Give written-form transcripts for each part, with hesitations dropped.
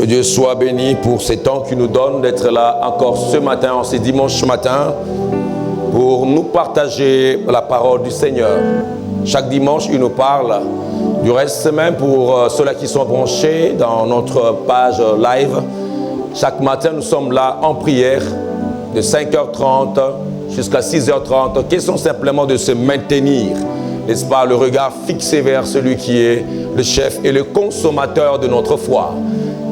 Que Dieu soit béni pour ces temps qu'il nous donne d'être là encore ce matin, en ce dimanche matin, pour nous partager la parole du Seigneur. Chaque dimanche, il nous parle. Du reste, même pour ceux-là qui sont branchés dans notre page live, chaque matin, nous sommes là en prière de 5h30 jusqu'à 6h30. Question simplement de se maintenir, n'est-ce pas, le regard fixé vers celui qui est le chef et le consommateur de notre foi.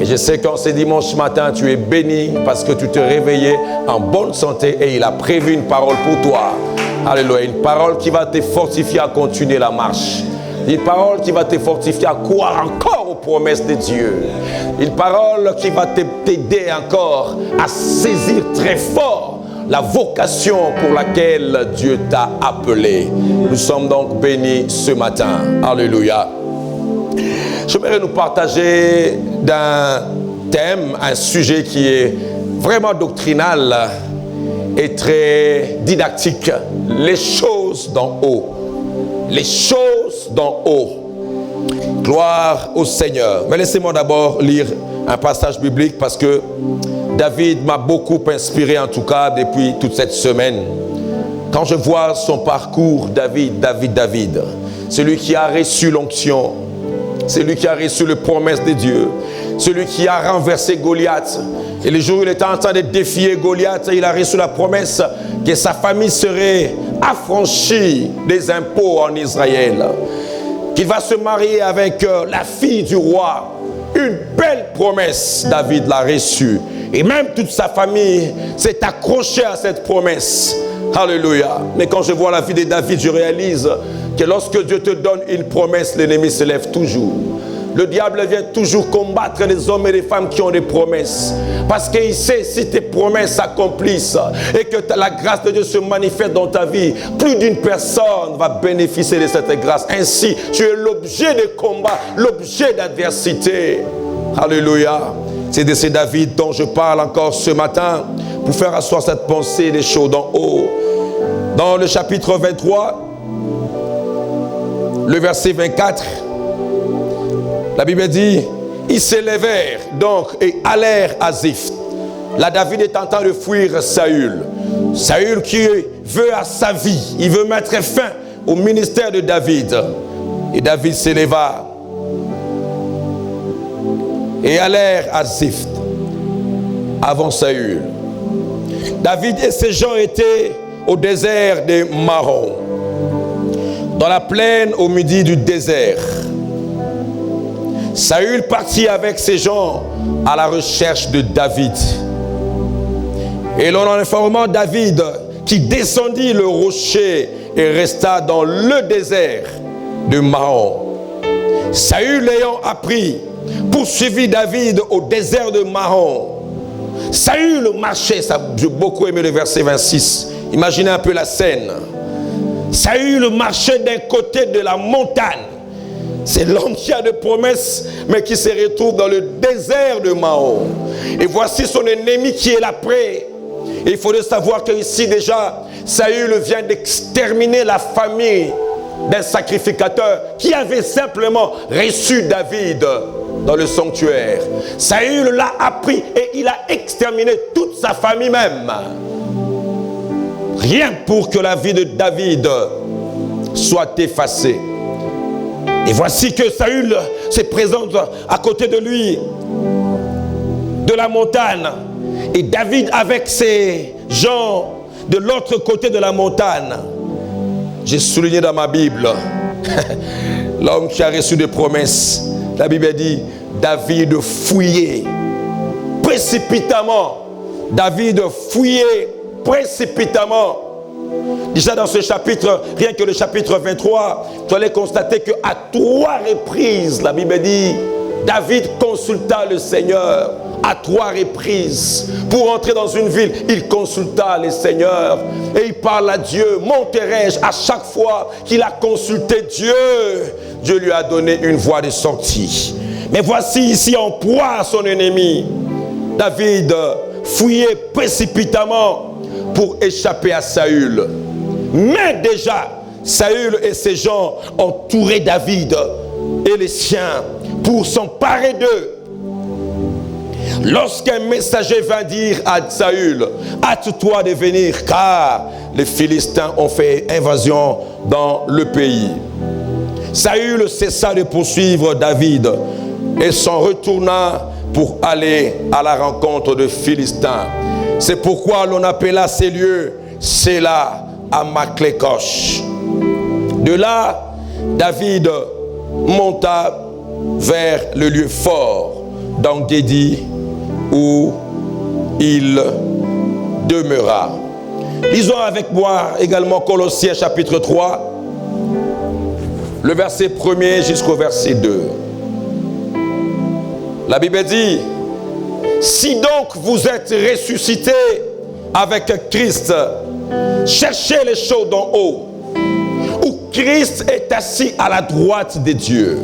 Et je sais qu'en ce dimanche matin, tu es béni parce que tu t'es réveillé en bonne santé et il a prévu une parole pour toi. Alléluia, une parole qui va te fortifier à continuer la marche. Une parole qui va te fortifier à croire encore aux promesses de Dieu. Une parole qui va t'aider encore à saisir très fort la vocation pour laquelle Dieu t'a appelé. Nous sommes donc bénis ce matin. Alléluia. J'aimerais nous partager d'un thème, un sujet qui est vraiment doctrinal et très didactique. Les choses d'en haut. Les choses d'en haut. Gloire au Seigneur. Mais laissez-moi d'abord lire un passage biblique parce que David m'a beaucoup inspiré, en tout cas depuis toute cette semaine. Quand je vois son parcours, David, celui qui a reçu l'onction, celui qui a reçu les promesses de Dieu, celui qui a renversé Goliath. Et le jour où il était en train de défier Goliath, il a reçu la promesse que sa famille serait affranchie des impôts en Israël. Qu'il va se marier avec la fille du roi. Une belle promesse, David l'a reçue. Et même toute sa famille s'est accrochée à cette promesse. Alléluia. Mais quand je vois la vie de David, je réalise que lorsque Dieu te donne une promesse, l'ennemi se lève toujours. Le diable vient toujours combattre les hommes et les femmes qui ont des promesses. Parce qu'il sait si tes promesses s'accomplissent et que la grâce de Dieu se manifeste dans ta vie, plus d'une personne va bénéficier de cette grâce. Ainsi, tu es l'objet de combat, l'objet d'adversité. Alléluia. C'est de ce David dont je parle encore ce matin pour faire asseoir cette pensée des choses d'en haut. Dans le chapitre 23, le verset 24, la Bible dit, ils s'élevèrent donc et allèrent à Ziph. Là, David est en train de fuir Saül. Saül qui veut à sa vie, il veut mettre fin au ministère de David. Et David s'éleva et allèrent à Ziph avant Saül. David et ses gens étaient au désert de Maron, dans la plaine au midi du désert. Saül partit avec ses gens à la recherche de David. Et l'on en informa David qui descendit le rocher et resta dans le désert de Maron. Saül l'ayant appris, poursuivit David au désert de Maron. Saül marchait, j'ai beaucoup aimé le verset 26. Imaginez un peu la scène. Saül marchait d'un côté de la montagne. C'est l'homme qui a des promesses, mais qui se retrouve dans le désert de Maon. Et voici son ennemi qui est là près. Et il faudrait savoir qu'ici déjà, Saül vient d'exterminer la famille d'un sacrificateur qui avait simplement reçu David dans le sanctuaire. Saül l'a appris et il a exterminé toute sa famille même. Rien pour que la vie de David soit effacée. Et voici que Saül se présente à côté de lui, de la montagne. Et David avec ses gens de l'autre côté de la montagne. J'ai souligné dans ma Bible, l'homme qui a reçu des promesses. La Bible dit, David fouillait précipitamment. David fouillait précipitamment. Déjà dans ce chapitre, rien que le chapitre 23, tu allais constater qu'à 3 reprises, la Bible dit, David consulta le Seigneur. À 3 reprises, pour entrer dans une ville, il consulta le Seigneur et il parle à Dieu. Monterai-je? À chaque fois qu'il a consulté Dieu, Dieu lui a donné une voie de sortie. Mais voici ici en proie à son ennemi. David fouillait précipitamment pour échapper à Saül. Mais déjà, Saül et ses gens entouraient David et les siens pour s'emparer d'eux. Lorsqu'un messager vint dire à Saül, hâte-toi de venir, car les Philistins ont fait invasion dans le pays. Saül cessa de poursuivre David et s'en retourna pour aller à la rencontre des Philistins. C'est pourquoi l'on appela ces lieux Séla à Maklékosh. De là, David monta vers le lieu fort d'En-Gedi où il demeura. Lisons avec moi également Colossiens chapitre 3, le verset 1er jusqu'au verset 2. La Bible dit, si donc vous êtes ressuscités avec Christ, cherchez les choses d'en haut, où Christ est assis à la droite de Dieu.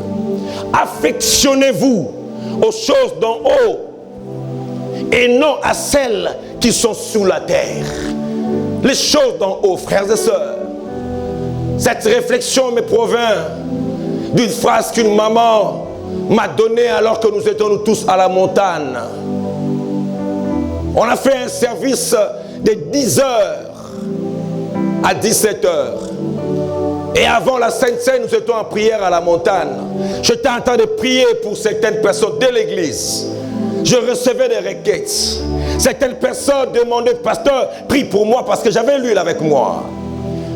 Affectionnez-vous aux choses d'en haut et non à celles qui sont sous la terre. Les choses d'en haut, frères et sœurs. Cette réflexion me provient d'une phrase qu'une maman m'a donnée alors que nous étions tous à la montagne. On a fait un service de 10h à 17h. Et avant la Sainte Seine, nous étions en prière à la montagne. J'étais en train de prier pour certaines personnes de l'église. Je recevais des requêtes. Certaines personnes demandaient, pasteur, prie pour moi parce que j'avais l'huile avec moi.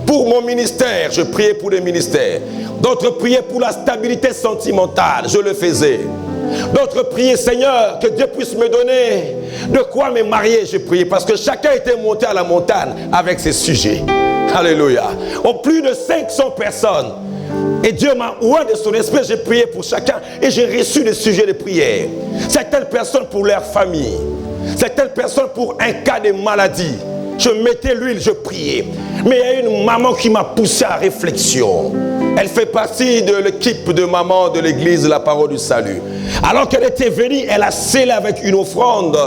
Pour mon ministère, je priais pour les ministères. D'autres priaient pour la stabilité sentimentale, je le faisais. D'autres priaient, Seigneur, que Dieu puisse me donner de quoi me marier. Je priais parce que chacun était monté à la montagne avec ses sujets. Alléluia. En plus de 500 personnes. Et Dieu m'a ouvert de son esprit, j'ai prié pour chacun et j'ai reçu des sujets de prière. Certaines personnes pour leur famille. Certaines personnes pour un cas de maladie. Je mettais l'huile, je priais. Mais il y a une maman qui m'a poussé à réflexion. Elle fait partie de l'équipe de maman de l'église de la parole du salut. Alors qu'elle était venue, elle a scellé avec une offrande.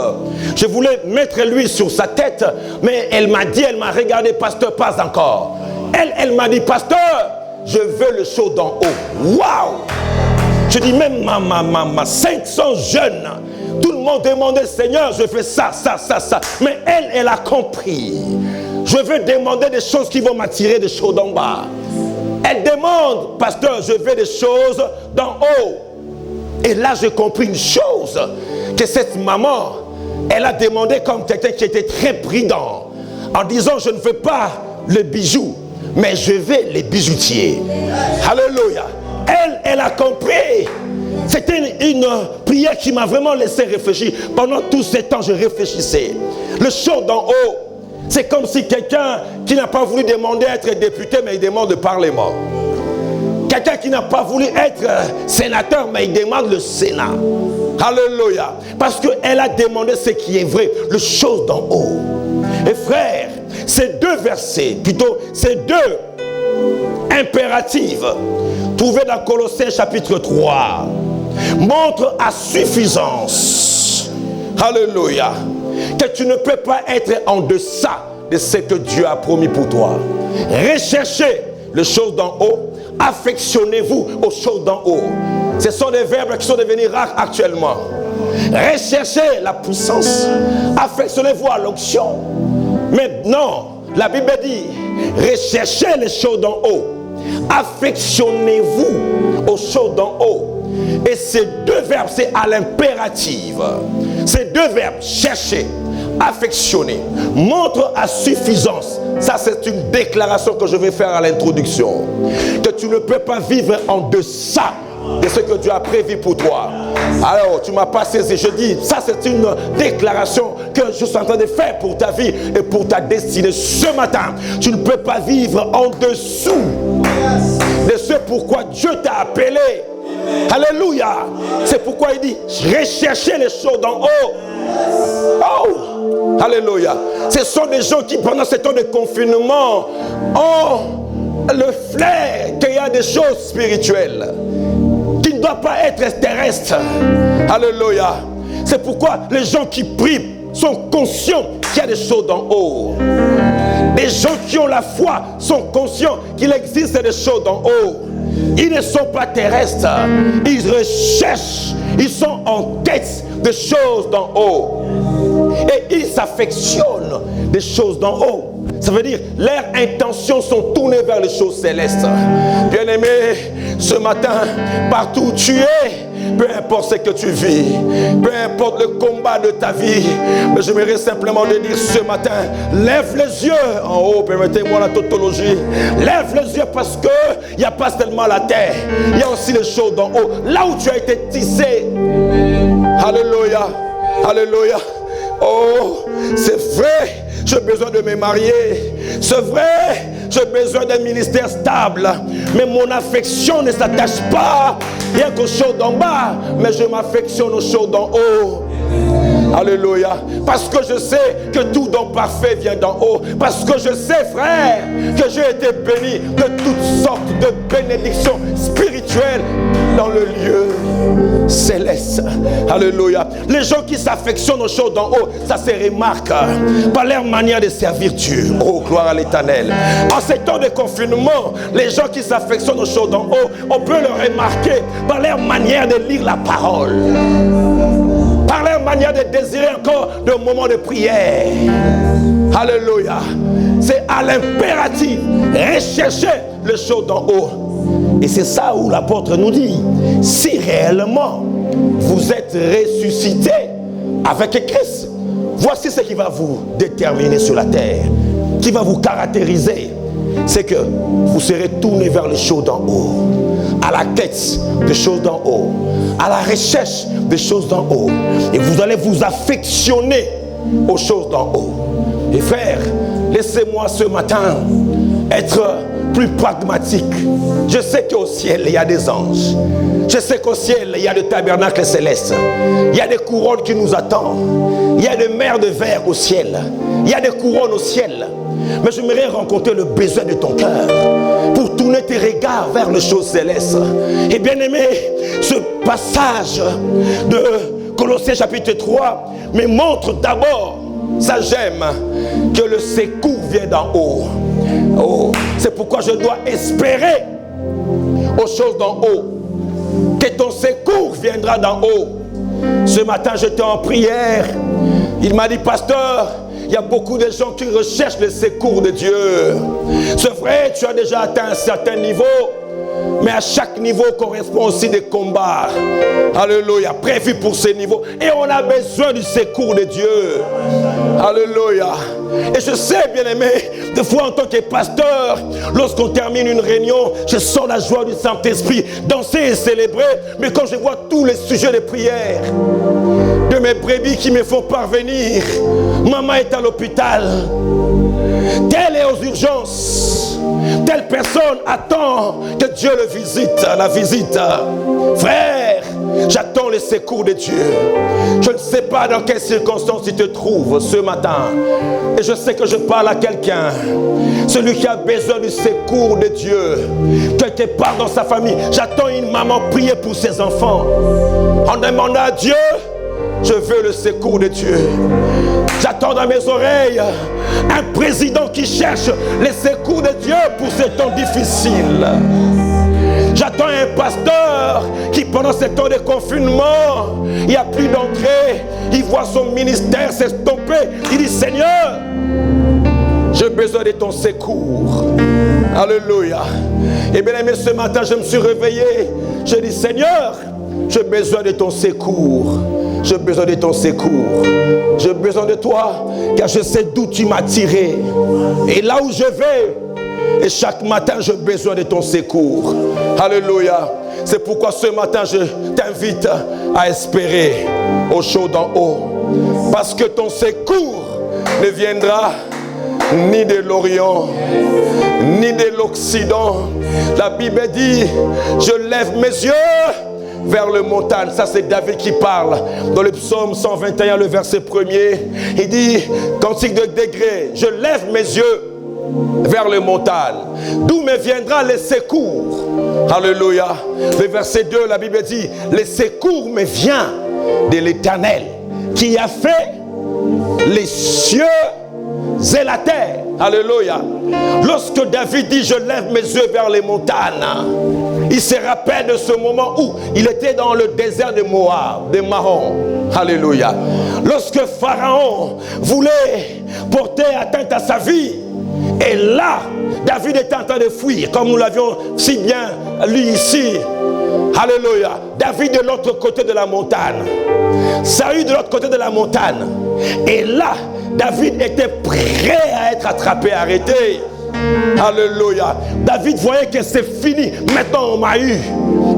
Je voulais mettre l'huile sur sa tête, mais elle m'a dit, elle m'a regardé, pasteur, pas encore. Elle m'a dit, pasteur, je veux le show d'en haut. Waouh! Je dis, même ma 500 jeunes, tout le monde demandait, Seigneur, je fais ça. Mais elle a compris. Je veux demander des choses qui vont m'attirer des choses d'en bas. Elle demande, pasteur, je veux des choses d'en haut. Et là, j'ai compris une chose, que cette maman, elle a demandé comme quelqu'un qui était très prudent, en disant, je ne veux pas le bijou, mais je veux les bijoutiers. Alléluia. Elle a compris. C'était une prière qui m'a vraiment laissé réfléchir. Pendant tout ce temps, je réfléchissais. Le show d'en haut, c'est comme si quelqu'un qui n'a pas voulu demander à être député, mais il demande le Parlement. Quelqu'un qui n'a pas voulu être sénateur, mais il demande le Sénat. Alléluia. Parce qu'elle a demandé ce qui est vrai, le show d'en haut. Et frère, ces deux versets, plutôt ces deux impératifs, trouvés dans Colossiens chapitre 3, montrent à suffisance, alléluia, que tu ne peux pas être en deçà de ce que Dieu a promis pour toi. Recherchez les choses d'en haut, affectionnez-vous aux choses d'en haut. Ce sont des verbes qui sont devenus rares actuellement. Recherchez la puissance, affectionnez-vous à l'onction. Maintenant, la Bible dit, recherchez les choses d'en haut, affectionnez-vous aux choses d'en haut. Et ces deux verbes, c'est à l'impératif. Ces deux verbes, chercher, affectionner, montrent à suffisance. Ça, c'est une déclaration que je vais faire à l'introduction. Que tu ne peux pas vivre en deçà de ce que Dieu a prévu pour toi. Alors, tu ne m'as pas saisi. Je dis, ça, c'est une déclaration que je suis en train de faire pour ta vie et pour ta destinée. Ce matin, tu ne peux pas vivre en dessous de ce pourquoi Dieu t'a appelé. Alléluia. C'est pourquoi il dit, recherchez les choses d'en haut. Oh, alléluia. Ce sont des gens qui, pendant ce temps de confinement, ont le flair qu'il y a des choses spirituelles qui ne doivent pas être terrestres. Alléluia. C'est pourquoi les gens qui prient sont conscients qu'il y a des choses d'en haut. Les gens qui ont la foi sont conscients qu'il existe des choses d'en haut. Ils ne sont pas terrestres. Ils recherchent Ils sont en quête des choses d'en haut. Et ils s'affectionnent des choses d'en haut. Ça veut dire, leurs intentions sont tournées vers les choses célestes. Bien-aimé, ce matin, partout où tu es, peu importe ce que tu vis, peu importe le combat de ta vie, mais j'aimerais simplement te dire ce matin, lève les yeux en haut, permettez-moi la tautologie, lève les yeux parce qu'il n'y a pas seulement la terre, il y a aussi les choses d'en haut, là où tu as été tissé. Alléluia, alléluia. Oh, c'est vrai, j'ai besoin de me marier. C'est vrai, j'ai besoin d'un ministère stable. Mais mon affection ne s'attache pas rien qu'aux choses d'en bas, mais je m'affectionne aux choses d'en haut. Alléluia. Parce que je sais que tout don parfait vient d'en haut. Parce que je sais, frère, que j'ai été béni de toutes sortes de bénédictions spirituelles dans le lieu céleste. Alléluia. Les gens qui s'affectionnent aux choses d'en haut, ça se remarque par leur manière de servir Dieu. Oh, gloire à l'Éternel. En ces temps de confinement, les gens qui s'affectionnent aux choses d'en haut, on peut le remarquer par leur manière de lire la parole, par leur manière de désirer encore de moments de prière. Alléluia. C'est à l'impératif, rechercher les choses d'en haut. Et c'est ça où l'apôtre nous dit, si réellement vous êtes ressuscité avec Christ, voici ce qui va vous déterminer sur la terre, qui va vous caractériser. C'est que vous serez tourné vers les choses d'en haut, à la quête des choses d'en haut, à la recherche des choses d'en haut. Et vous allez vous affectionner aux choses d'en haut. Et frères, laissez-moi ce matin être plus pragmatique. Je sais qu'au ciel, il y a des anges. Je sais qu'au ciel, il y a des tabernacles célestes. Il y a des couronnes qui nous attendent. Il y a des mers de verre au ciel. Il y a des couronnes au ciel. Mais j'aimerais rencontrer le besoin de ton cœur pour tourner tes regards vers les choses célestes. Et bien aimé, ce passage de Colossiens chapitre 3 me montre d'abord, ça j'aime, que le secours vient d'en haut. Oh, c'est pourquoi je dois espérer aux choses d'en haut, que ton secours viendra d'en haut. Ce matin, j'étais en prière. Il m'a dit, pasteur, il y a beaucoup de gens qui recherchent le secours de Dieu. C'est vrai, tu as déjà atteint un certain niveau, mais à chaque niveau correspond aussi des combats. Alléluia, prévu pour ces niveaux. Et on a besoin du secours de Dieu. Alléluia. Et je sais, bien aimé, des fois en tant que pasteur, lorsqu'on termine une réunion, je sens la joie du Saint-Esprit, danser et célébrer. Mais quand je vois tous les sujets de prière de mes brebis qui me font parvenir, maman est à l'hôpital, telle est aux urgences, telle personne attend que Dieu le visite, la visite. Frère, j'attends le secours de Dieu. Je ne sais pas dans quelles circonstances tu te trouves ce matin. Et je sais que je parle à quelqu'un. Celui qui a besoin du secours de Dieu. Quelque part dans sa famille. J'attends une maman prier pour ses enfants. En demandant à Dieu, je veux le secours de Dieu. J'attends dans mes oreilles un président qui cherche le secours de Dieu pour ces temps difficiles. J'attends un pasteur qui, pendant ces temps de confinement, il n'y a plus d'entrée, il voit son ministère s'estomper. Il dit, Seigneur, j'ai besoin de ton secours. Alléluia. Et bien aimé, ce matin, je me suis réveillé. Je dis, Seigneur, j'ai besoin de ton secours. J'ai besoin de ton secours. J'ai besoin de toi, car je sais d'où tu m'as tiré. Et là où je vais, et chaque matin, j'ai besoin de ton secours. Alléluia. C'est pourquoi ce matin, je t'invite à espérer aux choses d'en haut. Parce que ton secours ne viendra ni de l'Orient, ni de l'Occident. La Bible dit, je lève mes yeux vers le montagne. Ça, c'est David qui parle. Dans le psaume 121, le verset 1er, il dit, cantique de degré, je lève mes yeux vers les montagnes, d'où me viendra le secours. Alléluia. Le verset 2, la Bible dit, le secours me vient de l'Éternel qui a fait les cieux et la terre. Alléluia. Lorsque David dit, je lève mes yeux vers les montagnes, Il se rappelle de ce moment où il était dans le désert de Moab, de Mahon. Alléluia. Lorsque Pharaon voulait porter atteinte à sa vie, et là, David était en train de fuir, comme nous l'avions si bien lu ici. Alléluia. David de l'autre côté de la montagne. Saül de l'autre côté de la montagne. Et là, David était prêt à être attrapé, arrêté. Alléluia. David voyait que c'est fini. Maintenant, on m'a eu.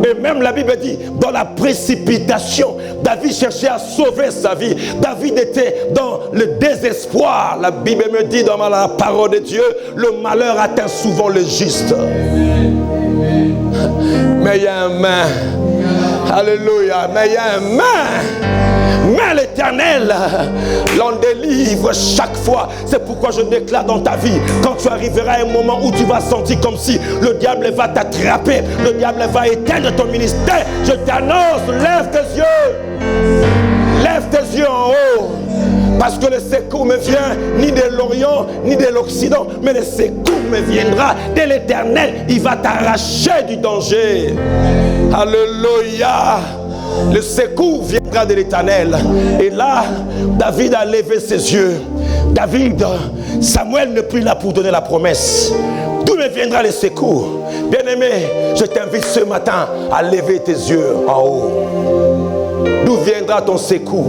Et même la Bible dit, dans la précipitation, David cherchait à sauver sa vie. David était dans le désespoir. La Bible me dit dans la parole de Dieu, le malheur atteint souvent le juste. Mais il y a un main. Alléluia. Mais il y a un main. Mais l'Éternel l'en délivre chaque fois. C'est pourquoi je déclare dans ta vie, quand tu arriveras à un moment où tu vas sentir comme si le diable va t'attraper, le diable va éteindre ton ministère, je t'annonce, lève tes yeux. Lève tes yeux en haut. Parce que le secours me vient ni de l'Orient, ni de l'Occident, mais le secours me viendra de l'Éternel. Il va t'arracher du danger. Alléluia. Le secours viendra de l'Éternel. Et là, David a levé ses yeux. David, Samuel ne prit là pour donner la promesse. D'où me viendra le secours? Bien-aimé, je t'invite ce matin à lever tes yeux en haut. D'où viendra ton secours?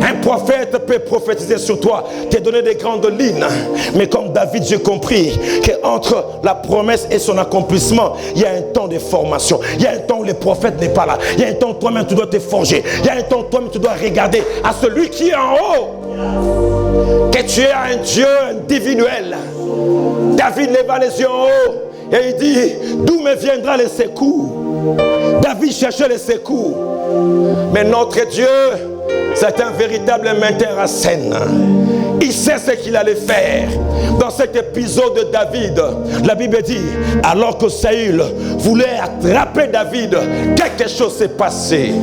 Un prophète peut prophétiser sur toi, te donner des grandes lignes. Mais comme David, j'ai compris qu'entre la promesse et son accomplissement, il y a un temps de formation. Il y a un temps où le prophète n'est pas là. Il y a un temps où toi-même tu dois te forger. Il y a un temps où toi-même tu dois regarder à celui qui est en haut. Que tu es un Dieu individuel. David leva les yeux en haut et il dit, d'où me viendra le secours? David cherchait le secours. Mais notre Dieu, c'est un véritable metteur en scène. Il sait ce qu'il allait faire. Dans cet épisode de David, la Bible dit, alors que Saül voulait attraper David, quelque chose s'est passé.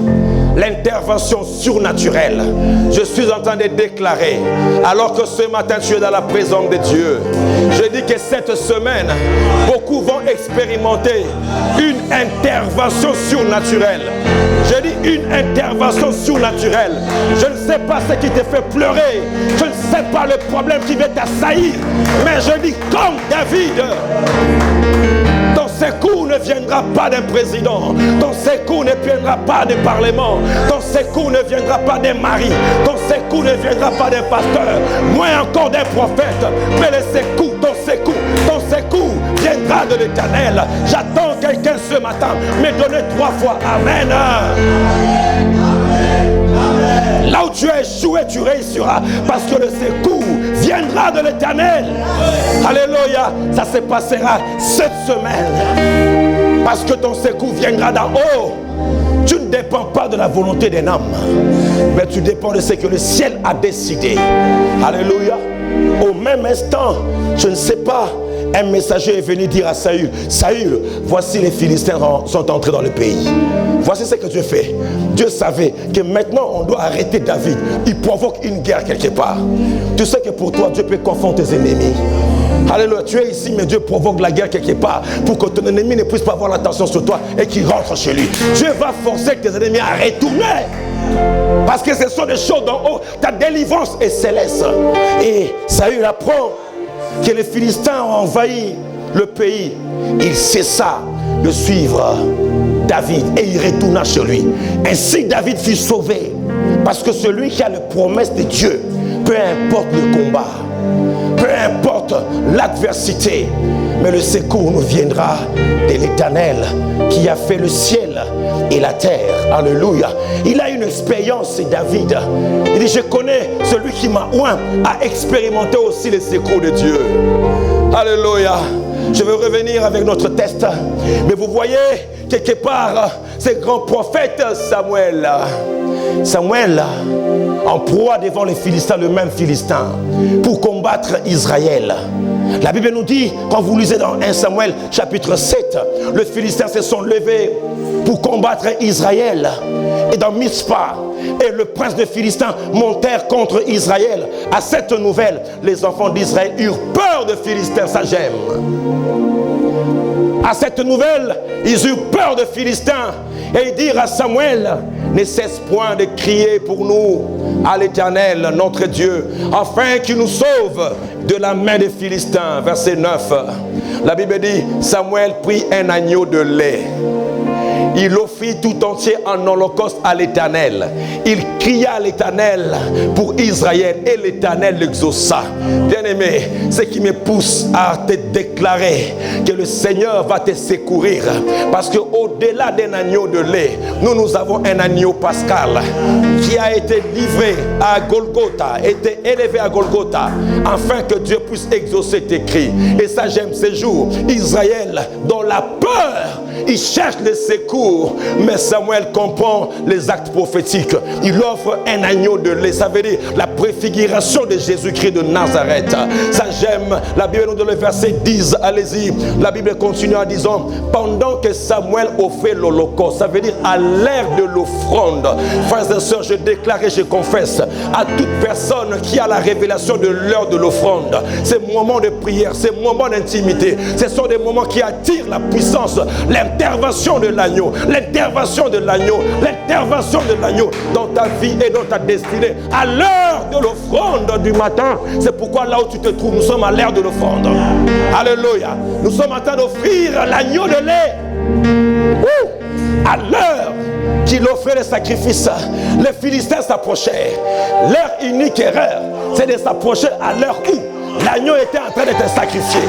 L'intervention surnaturelle. Je suis en train de déclarer, alors que ce matin tu es dans la présence de Dieu, je dis que cette semaine, beaucoup vont expérimenter une intervention surnaturelle. Je dis une intervention surnaturelle. Je ne sais pas ce qui te fait pleurer. Je ne sais pas le problème qui veut t'assaillir. Mais je dis comme David, ton secours ne viendra pas d'un président. Ton secours ne viendra pas du parlement. Ton secours ne viendra pas d'un mari. Ton secours ne viendra pas d'un pasteur. Moins encore d'un prophète. Mais le secours, ton secours viendra de l'Éternel. J'attends quelqu'un ce matin me donner 3 fois Amen. Là où tu as échoué, tu réussiras. Parce que le secours viendra de l'Éternel. Alléluia. Ça se passera cette semaine. Parce que ton secours viendra d'en haut. Tu ne dépends pas de la volonté d'un homme, mais tu dépends de ce que le ciel a décidé. Alléluia. Au même instant, je ne sais pas, un messager est venu dire à Saül, Saül, voici les Philistins sont entrés dans le pays. Voici ce que Dieu fait. Dieu savait que maintenant on doit arrêter David. Il provoque une guerre quelque part. Tu sais que pour toi, Dieu peut confondre tes ennemis. Alléluia, tu es ici, mais Dieu provoque la guerre quelque part pour que ton ennemi ne puisse pas avoir l'attention sur toi et qu'il rentre chez lui. Dieu va forcer tes ennemis à retourner. Parce que ce sont des choses d'en haut. Ta délivrance est céleste. Et Saül apprend que les Philistins ont envahi le pays. Il cessa de suivre David et il retourna chez lui. Ainsi David fut sauvé. Parce que celui qui a la promesse de Dieu, peu importe le combat, peu importe l'adversité, mais le secours nous viendra de l'Éternel qui a fait le ciel et la terre. Alléluia. Il a une expérience, David. Il dit, je connais celui qui m'a oint à expérimenter aussi le secours de Dieu. Alléluia. Je veux revenir avec notre test. Mais vous voyez, quelque part, ce grand prophète Samuel, en proie devant les Philistins, le même Philistin, pour combattre Israël. La Bible nous dit, quand vous lisez dans 1 Samuel chapitre 7, les Philistins se sont levés pour combattre Israël. Et dans Mizpa, et le prince des Philistins montèrent contre Israël. À cette nouvelle, les enfants d'Israël eurent peur de Philistins, ça j'aime. À cette nouvelle, ils eurent peur de Philistins et ils dirent à Samuel, ne cesse point de crier pour nous à l'Éternel, notre Dieu, afin qu'il nous sauve de la main des Philistins. Verset 9. La Bible dit, Samuel prit un agneau de lait. Il l'offrit tout entier en holocauste à l'Éternel. Il cria à l'Éternel pour Israël et l'Éternel l'exauça. Bien-aimé, ce qui me pousse à te déclarer que le Seigneur va te secourir. Parce qu'au-delà d'un agneau de lait, nous avons un agneau pascal qui a été livré à Golgotha, été élevé à Golgotha, afin que Dieu puisse exaucer tes cris. Et ça, j'aime ces jours. Israël, dans la peur, il cherche le secours, mais Samuel comprend les actes prophétiques. Il offre un agneau de lait, ça veut dire la préfiguration de Jésus-Christ de Nazareth. Ça j'aime. La Bible nous donne le verset 10, allez-y. La Bible continue en disant, pendant que Samuel offrait l'holocauste, ça veut dire à l'heure de l'offrande. Frères et sœurs, je déclare et je confesse à toute personne qui a la révélation de l'heure de l'offrande, ces moments de prière, ces moments d'intimité, ce sont des moments qui attirent la puissance, l'intervention de l'agneau, l'intervention de l'agneau, l'intervention de l'agneau dans ta vie et dans ta destinée. À l'heure de l'offrande du matin, c'est pourquoi là où tu te trouves, nous sommes à l'heure de l'offrande. Alléluia. Nous sommes en train d'offrir l'agneau de lait. À l'heure qu'il offrait les sacrifices, les Philistins s'approchaient. Leur unique erreur, c'est de s'approcher à l'heure où l'agneau était en train d'être sacrifié.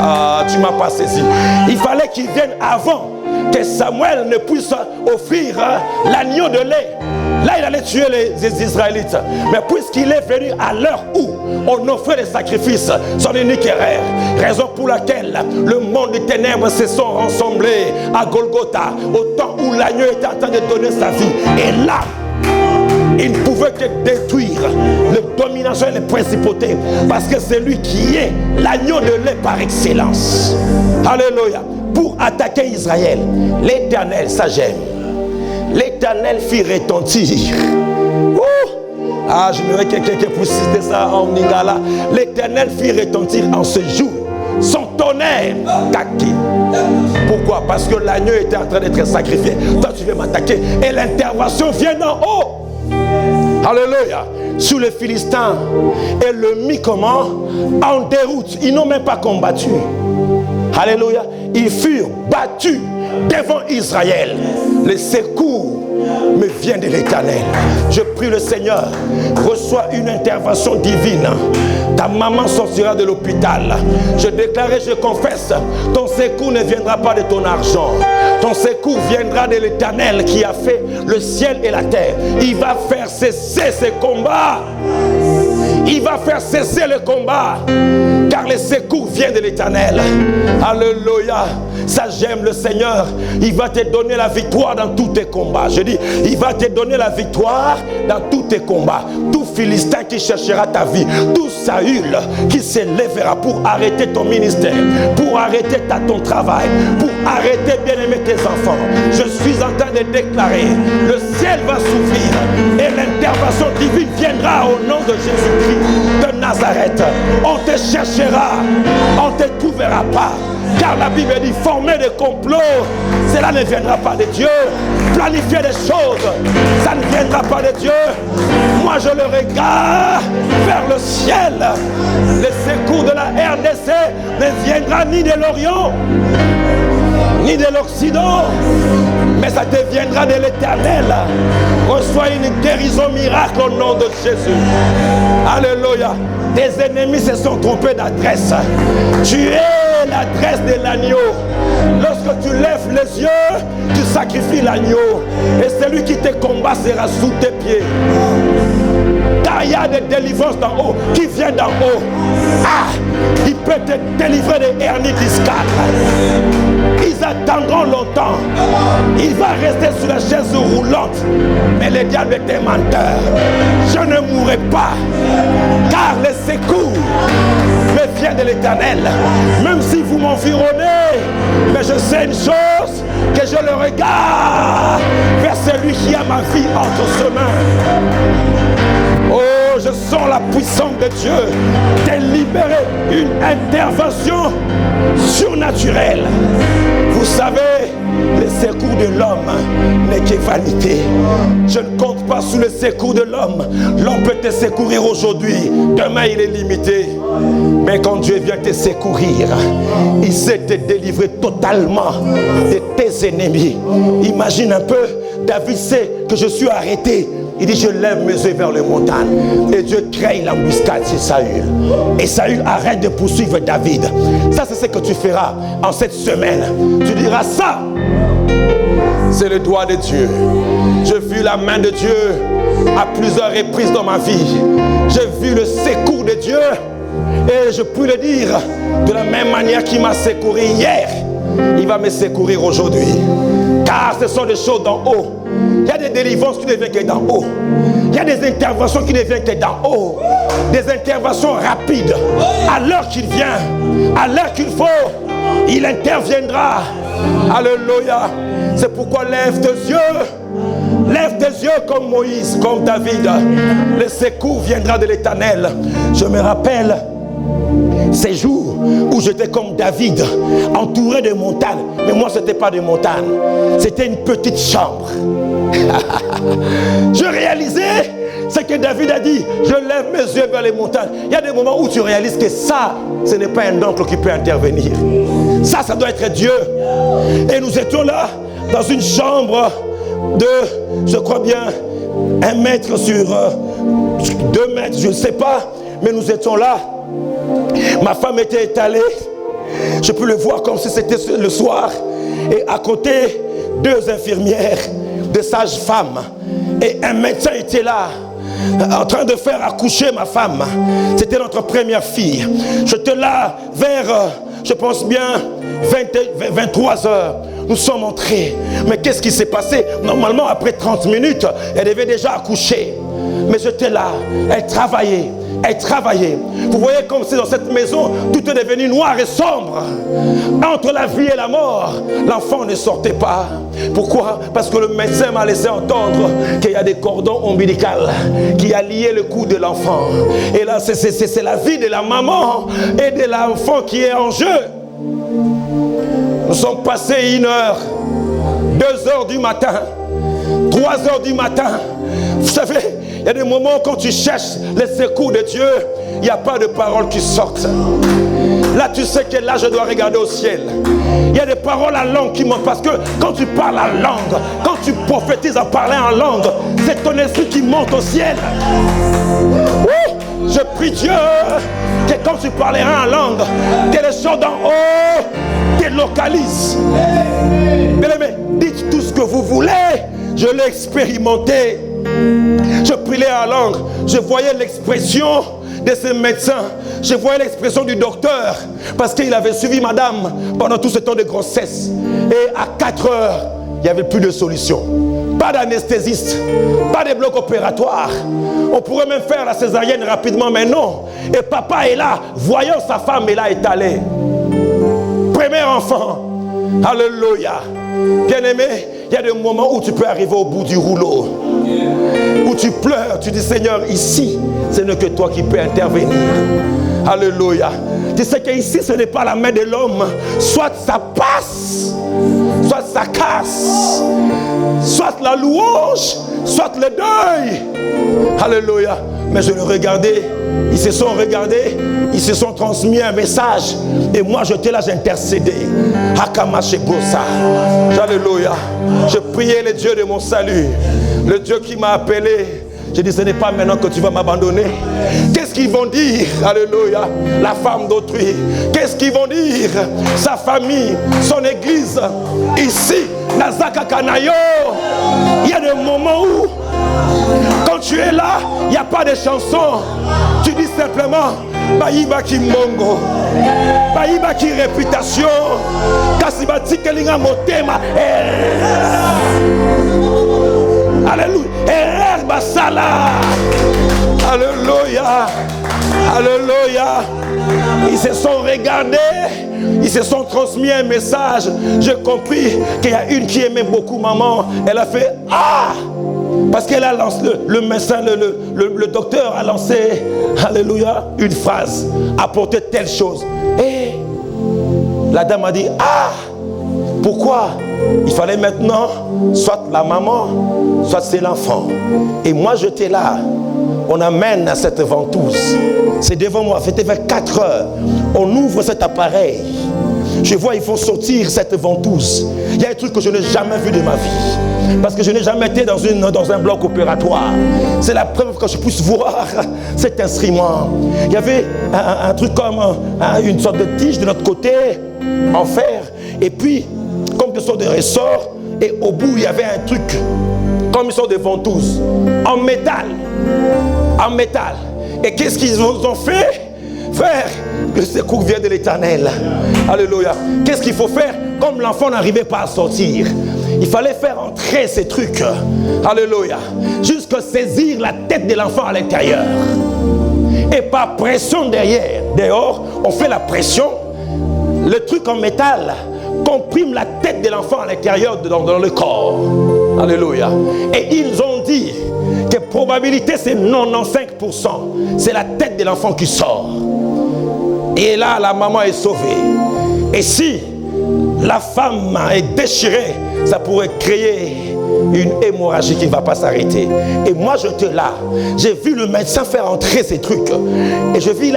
Ah, tu ne m'as pas saisi. Il fallait qu'il vienne avant que Samuel ne puisse offrir l'agneau de lait. Là, il allait tuer les Israélites. Mais puisqu'il est venu à l'heure où on offrait les sacrifices, son unique erreur, raison pour laquelle le monde des ténèbres se sont rassemblés à Golgotha, au temps où l'agneau était en train de donner sa vie. Et là, il ne pouvait que détruire les dominations et les principautés, parce que c'est lui qui est l'agneau de lait par excellence. Alléluia. Pour attaquer Israël, l'Éternel, ça j'aime, l'Éternel fit retentir. Ah, je n'aurais quelqu'un qui puisse citer ça en Lingala. L'Éternel fit retentir en ce jour son tonnerre. Pourquoi? Parce que l'agneau était en train d'être sacrifié. Toi, tu veux m'attaquer. Et l'intervention vient d'en haut. Alléluia. Sur les Philistins. Et le mit comment? En déroute. Ils n'ont même pas combattu. Alléluia. Ils furent battus devant Israël. Le secours me vient de l'Éternel. Je prie le Seigneur, reçois une intervention divine. Ta maman sortira de l'hôpital. Je déclare et je confesse, ton secours ne viendra pas de ton argent. Ton secours viendra de l'Éternel qui a fait le ciel et la terre. Il va faire cesser ces combats. Il va faire cesser le combat, car le secours vient de l'Éternel. Alléluia. Ça j'aime le Seigneur. Il va te donner la victoire dans tous tes combats. Je dis, il va te donner la victoire dans tous tes combats. Tout Philistin qui cherchera ta vie, tout Saül qui s'élèvera pour arrêter ton ministère, pour arrêter ton travail, pour arrêter bien-aimer tes enfants. Je suis en train de déclarer, le ciel va s'ouvrir et l'intervention divine viendra au nom de Jésus-Christ de Nazareth. On te cherchera, on ne te trouvera pas. Car la Bible dit, former des complots, cela ne viendra pas de Dieu. Planifier des choses, ça ne viendra pas de Dieu. Moi je le regarde vers le ciel. Le secours de la RDC ne viendra ni de l'Orient, ni de l'Occident, mais ça te viendra de l'Éternel. Reçois une guérison miracle au nom de Jésus. Alléluia. Tes ennemis se sont trompés d'adresse. Tu es l'adresse de l'agneau. Lorsque tu lèves les yeux, tu sacrifies l'agneau. Et celui qui te combat sera sous tes pieds. Car il y a des délivrances d'en haut qui viennent d'en haut. Ah, il peut te délivrer des hernies discales. Ils attendront longtemps. Il va rester sur la chaise roulante. Mais le diable est un menteur. Je ne mourrai pas. Car le secours me vient de l'Éternel. Même si vous m'environnez, mais je sais une chose, que je le regarde vers celui qui a ma vie entre ses mains. Oh, je sens la puissance de Dieu délibérer une intervention surnaturelle. Vous savez, le secours de l'homme n'est que vanité. Je ne compte pas sur le secours de l'homme. L'homme peut te secourir aujourd'hui, demain il est limité. Mais quand Dieu vient te secourir, il sait te délivrer totalement de tes ennemis. Imagine un peu, David sait que je suis arrêté. Il dit, je lève mes yeux vers les montagnes. Et Dieu crée l'embuscade sur Saül. Et Saül arrête de poursuivre David. Ça, c'est ce que tu feras en cette semaine. Tu diras ça, c'est le doigt de Dieu. J'ai vu la main de Dieu à plusieurs reprises dans ma vie. J'ai vu le secours de Dieu. Et je peux le dire, de la même manière qu'il m'a secouru hier, il va me secourir aujourd'hui. Car ce sont des choses d'en haut. Il y a des délivrances qui ne viennent que d'en haut. Il y a des interventions qui ne viennent que d'en haut. Des interventions rapides. À l'heure qu'il vient, à l'heure qu'il faut, il interviendra. Alléluia. C'est pourquoi lève tes yeux. Lève tes yeux comme Moïse, comme David. Le secours viendra de l'Éternel. Je me rappelle ces jours où j'étais comme David, entouré de montagnes. Mais moi, ce n'était pas des montagnes. C'était une petite chambre. Je réalisais ce que David a dit. Je lève mes yeux vers les montagnes. Il y a des moments où tu réalises que ça, ce n'est pas un oncle qui peut intervenir. Ça doit être Dieu. Et nous étions là, dans une chambre de, je crois bien, 1 mètre sur 2 mètres, je ne sais pas. Mais nous étions là. Ma femme était étalée. Je peux le voir comme si c'était le soir. Et à côté, 2 infirmières, 2 sages-femmes. Et un médecin était là, en train de faire accoucher ma femme. C'était notre première fille. J'étais là vers, je pense bien, 23 heures. Nous sommes entrés. Mais qu'est-ce qui s'est passé? Normalement, après 30 minutes, elle devait déjà accoucher. Mais j'étais là, elle travaillait. Elle travaillait. Vous voyez comme si dans cette maison, tout est devenu noir et sombre. Entre la vie et la mort, l'enfant ne sortait pas. Pourquoi? Parce que le médecin m'a laissé entendre qu'il y a des cordons ombilicaux qui a lié le cou de l'enfant. Et là, c'est la vie de la maman et de l'enfant qui est en jeu. Nous sommes passés 1 heure, 2 heures du matin, 3 heures du matin. Vous savez, il y a des moments quand tu cherches les secours de Dieu, il n'y a pas de paroles qui sortent. Là, tu sais que là, je dois regarder au ciel. Il y a des paroles en langue qui montent. Parce que quand tu parles en langue, quand tu prophétises en parlant en langue, c'est ton esprit qui monte au ciel. Oui, je prie Dieu que quand tu parleras en langue, que les choses d'en haut te localisent. Bien-aimés, dites tout ce que vous voulez. Je l'ai expérimenté. Je priais en langue. Je voyais l'expression de ce médecin. Je voyais l'expression du docteur. Parce qu'il avait suivi madame pendant tout ce temps de grossesse. Et à 4 heures, il n'y avait plus de solution. Pas d'anesthésiste. Pas de bloc opératoire. On pourrait même faire la césarienne rapidement, mais non. Et papa est là, voyant sa femme est là étalée. Premier enfant. Alléluia. Bien-aimé, il y a des moments où tu peux arriver au bout du rouleau. Où tu pleures, tu dis Seigneur, ici, ce n'est que toi qui peux intervenir. Alléluia. Tu sais qu'ici, ce n'est pas la main de l'homme. Soit ça passe, soit ça casse. Soit la louange, soit le deuil. Alléluia. Mais je le regardais, ils se sont regardés, ils se sont transmis un message. Et moi, j'étais là, j'intercédais. Hakamachegosa. Alléluia. Je priais le Dieu de mon salut. Le Dieu qui m'a appelé. J'ai dit, ce n'est pas maintenant que tu vas m'abandonner. Qu'est-ce qu'ils vont dire? Alléluia. La femme d'autrui. Qu'est-ce qu'ils vont dire? Sa famille, son église. Ici, Nazaka Kanayo. Il y a des moments où, quand tu es là, il n'y a pas de chanson. Tu dis simplement, Baïba ki mongo. Baïba ki réputation. Kasibati kelinga motema. Alléluia. Erreur basala. Alléluia. Alléluia. Ils se sont regardés. Ils se sont transmis un message. J'ai compris qu'il y a une qui aimait beaucoup maman. Elle a fait ah. Parce qu'elle a lancé, le médecin, le docteur a lancé, alléluia, une phrase, apporter telle chose. Et la dame a dit, ah, pourquoi? Il fallait maintenant, soit la maman, soit c'est l'enfant. Et moi j'étais là. On amène à cette ventouse. C'est devant moi, c'était vers 4 heures. On ouvre cet appareil. Je vois, il faut sortir cette ventouse. Il y a un truc que je n'ai jamais vu de ma vie. Parce que je n'ai jamais été dans un bloc opératoire. C'est la première fois que je puisse voir cet instrument. Il y avait un truc comme une sorte de tige de notre côté, en fer. Et puis, comme des sortes de ressorts. Et au bout, il y avait un truc, comme une sorte de ventouse, en métal. En métal. Et qu'est-ce qu'ils ont fait? Faire le secours vient de l'Éternel. Alléluia. Qu'est-ce qu'il faut faire? Comme l'enfant n'arrivait pas à sortir, il fallait faire entrer ces trucs. Alléluia. Jusqu'à saisir la tête de l'enfant à l'intérieur. Et par pression derrière, dehors, on fait la pression. Le truc en métal comprime la tête de l'enfant à l'intérieur dans le corps. Alléluia. Et ils ont dit que probabilité c'est 95%. C'est la tête de l'enfant qui sort. Et là, la maman est sauvée. Et si la femme est déchirée, ça pourrait créer une hémorragie qui ne va pas s'arrêter. Et moi, j'étais là. J'ai vu le médecin faire entrer ces trucs. Et je vis,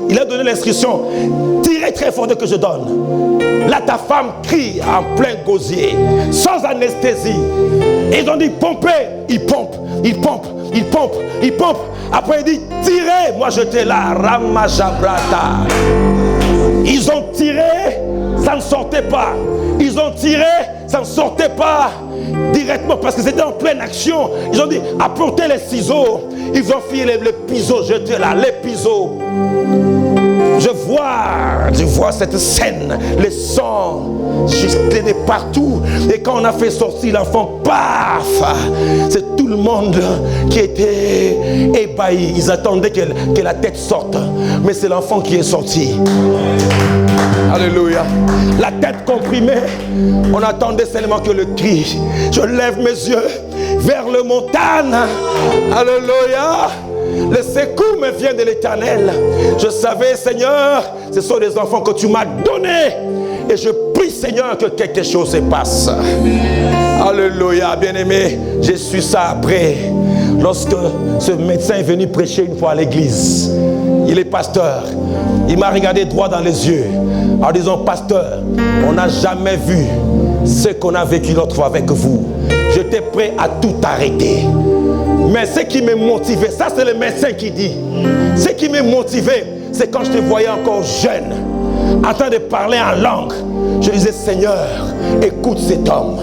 il a donné l'instruction. Tirez très fort de que je donne. Là, ta femme crie en plein gosier, sans anesthésie. Et ils ont dit, pompez. Il pompe, il pompe, il pompe, il pompe. Après, il dit, tirez. Moi, j'étais là. Ramajabrata. Ils ont tiré, ça ne sortait pas. Ils ont tiré, ça ne sortait pas directement parce que c'était en pleine action. Ils ont dit, apportez les ciseaux. Ils ont filé les piseaux. J'étais là, les piseaux. Je vois cette scène, le sang giclé de partout. Et quand on a fait sortir l'enfant, paf, c'est tout le monde qui était ébahi. Ils attendaient que la tête sorte. Mais c'est l'enfant qui est sorti. Alléluia. La tête comprimée, on attendait seulement que le cri. Je lève mes yeux vers le montagne. Alléluia. Le secours me vient de l'Éternel. Je savais, Seigneur, ce sont des enfants que tu m'as donnés. Et je prie, Seigneur, que quelque chose se passe. Alléluia, bien-aimé. Je suis ça après. Lorsque ce médecin est venu prêcher une fois à l'église, il est pasteur. Il m'a regardé droit dans les yeux en disant, pasteur, on n'a jamais vu ce qu'on a vécu l'autre fois avec vous. J'étais prêt à tout arrêter. Mais ce qui me motivait, ça c'est le médecin qui dit, ce qui me motivait, c'est quand je te voyais encore jeune, en train de parler en langue. Je disais, Seigneur, écoute cet homme.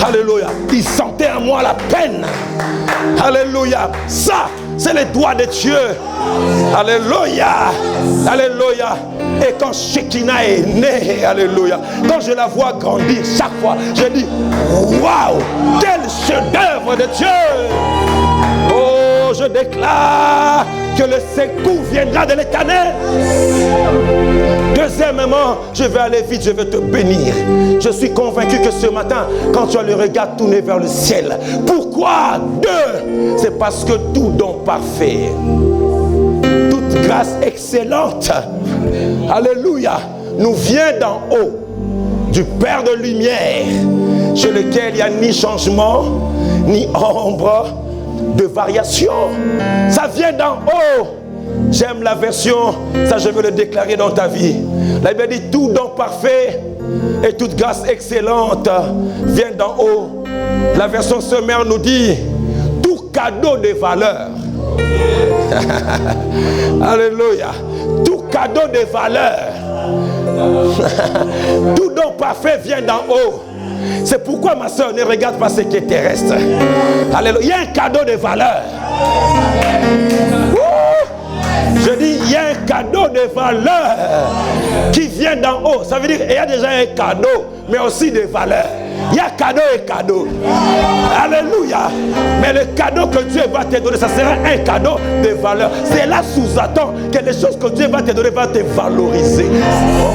Alléluia. Il sentait en moi la peine. Alléluia. Ça, c'est le doigt de Dieu. Alléluia. Alléluia. Et quand Shekinah est née, alléluia, quand je la vois grandir chaque fois, je dis, waouh, quel chef-d'œuvre de Dieu. Oh, je déclare que le secours viendra de l'Éternel. Deuxièmement, je vais aller vite, je vais te bénir. Je suis convaincu que ce matin, quand tu as le regard tourné vers le ciel, pourquoi? C'est parce que tout don parfait, toute grâce excellente, alléluia, nous vient d'en haut, du Père de lumière, chez lequel il n'y a ni changement, ni ombre de variation. Ça vient d'en haut. J'aime la version, ça je veux le déclarer dans ta vie. La Bible dit, tout don parfait et toute grâce excellente vient d'en haut. La version sommaire nous dit, tout cadeau de valeur. Alléluia. Tout cadeau de valeur. Tout don parfait vient d'en haut. C'est pourquoi ma soeur ne regarde pas ce qui est terrestre. Alléluia. Il y a un cadeau de valeur. Je dis, il y a un cadeau de valeur qui vient d'en haut. Ça veut dire qu'il y a déjà un cadeau, mais aussi des valeurs. Il y a cadeau et cadeau. Alléluia. Mais le cadeau que Dieu va te donner, ça sera un cadeau de valeur. C'est là sous-attend que les choses que Dieu va te donner va te valoriser.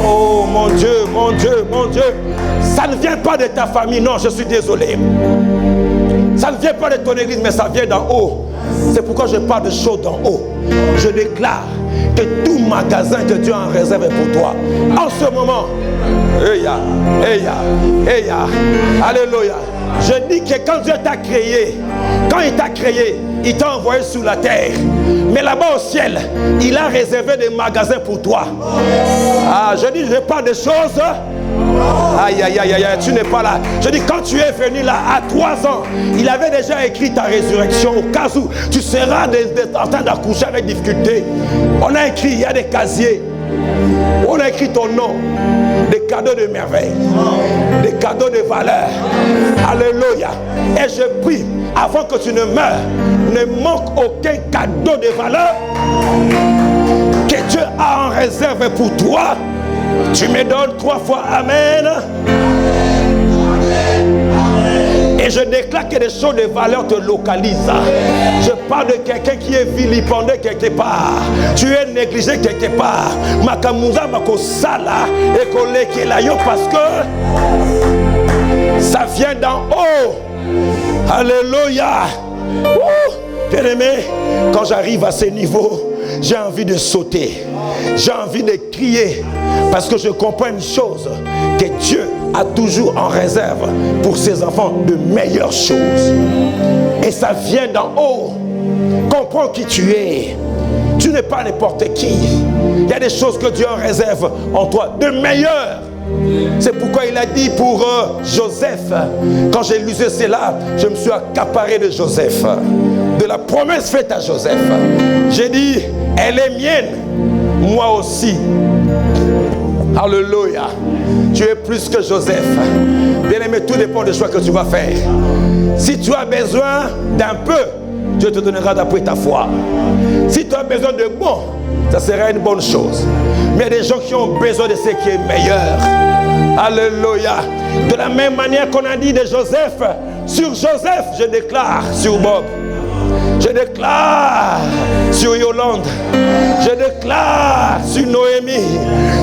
Oh mon Dieu, mon Dieu, mon Dieu. Ça ne vient pas de ta famille, non, je suis désolé. Ça ne vient pas de ton église, mais ça vient d'en haut. C'est pourquoi je parle de choses d'en haut. Je déclare que tout magasin que Dieu a en réserve est pour toi. En ce moment, alléluia. Je dis que quand Dieu t'a créé, quand il t'a créé, il t'a envoyé sur la terre. Mais là-bas au ciel, il a réservé des magasins pour toi. Ah, je dis, je parle des choses. Aïe, aïe, aïe, aïe, tu n'es pas là. Je dis, quand tu es venu là à 3 ans, il avait déjà écrit ta résurrection au cas où tu seras en train d'accoucher avec difficulté. On a écrit, il y a des casiers. On a écrit ton nom, des cadeaux de merveille, des cadeaux de valeur. Alléluia. Et je prie, avant que tu ne meurs, ne manque aucun cadeau de valeur que Dieu a en réserve pour toi. Tu me donnes 3 fois Amen. Et je déclare que des choses de valeur te localisent. Je parle de quelqu'un qui est vilipendé quelque part. Tu es négligé quelque part. Makamuza makosala ekolekelayo parce que ça vient d'en haut. Alléluia. Bien-aimé, quand j'arrive à ce niveau, j'ai envie de sauter. J'ai envie de crier. Parce que je comprends une chose, que Dieu a toujours en réserve pour ses enfants de meilleures choses. Et ça vient d'en haut. Comprends qui tu es. Tu n'es pas n'importe qui. Il y a des choses que Dieu en réserve en toi de meilleures. C'est pourquoi il a dit pour Joseph, quand j'ai lu cela, je me suis accaparé de Joseph, de la promesse faite à Joseph. J'ai dit, elle est mienne, moi aussi. Alléluia. Tu es plus que Joseph. Bien-aimé, tout dépend des choix que tu vas faire. Si tu as besoin d'un peu, Dieu te donnera d'après ta foi. Si tu as besoin de bon, ça sera une bonne chose. Mais il y a des gens qui ont besoin de ce qui est meilleur. Alléluia. De la même manière qu'on a dit de Joseph, sur Joseph, je déclare sur Bob. Je déclare sur Yolande. Je déclare sur Noémie.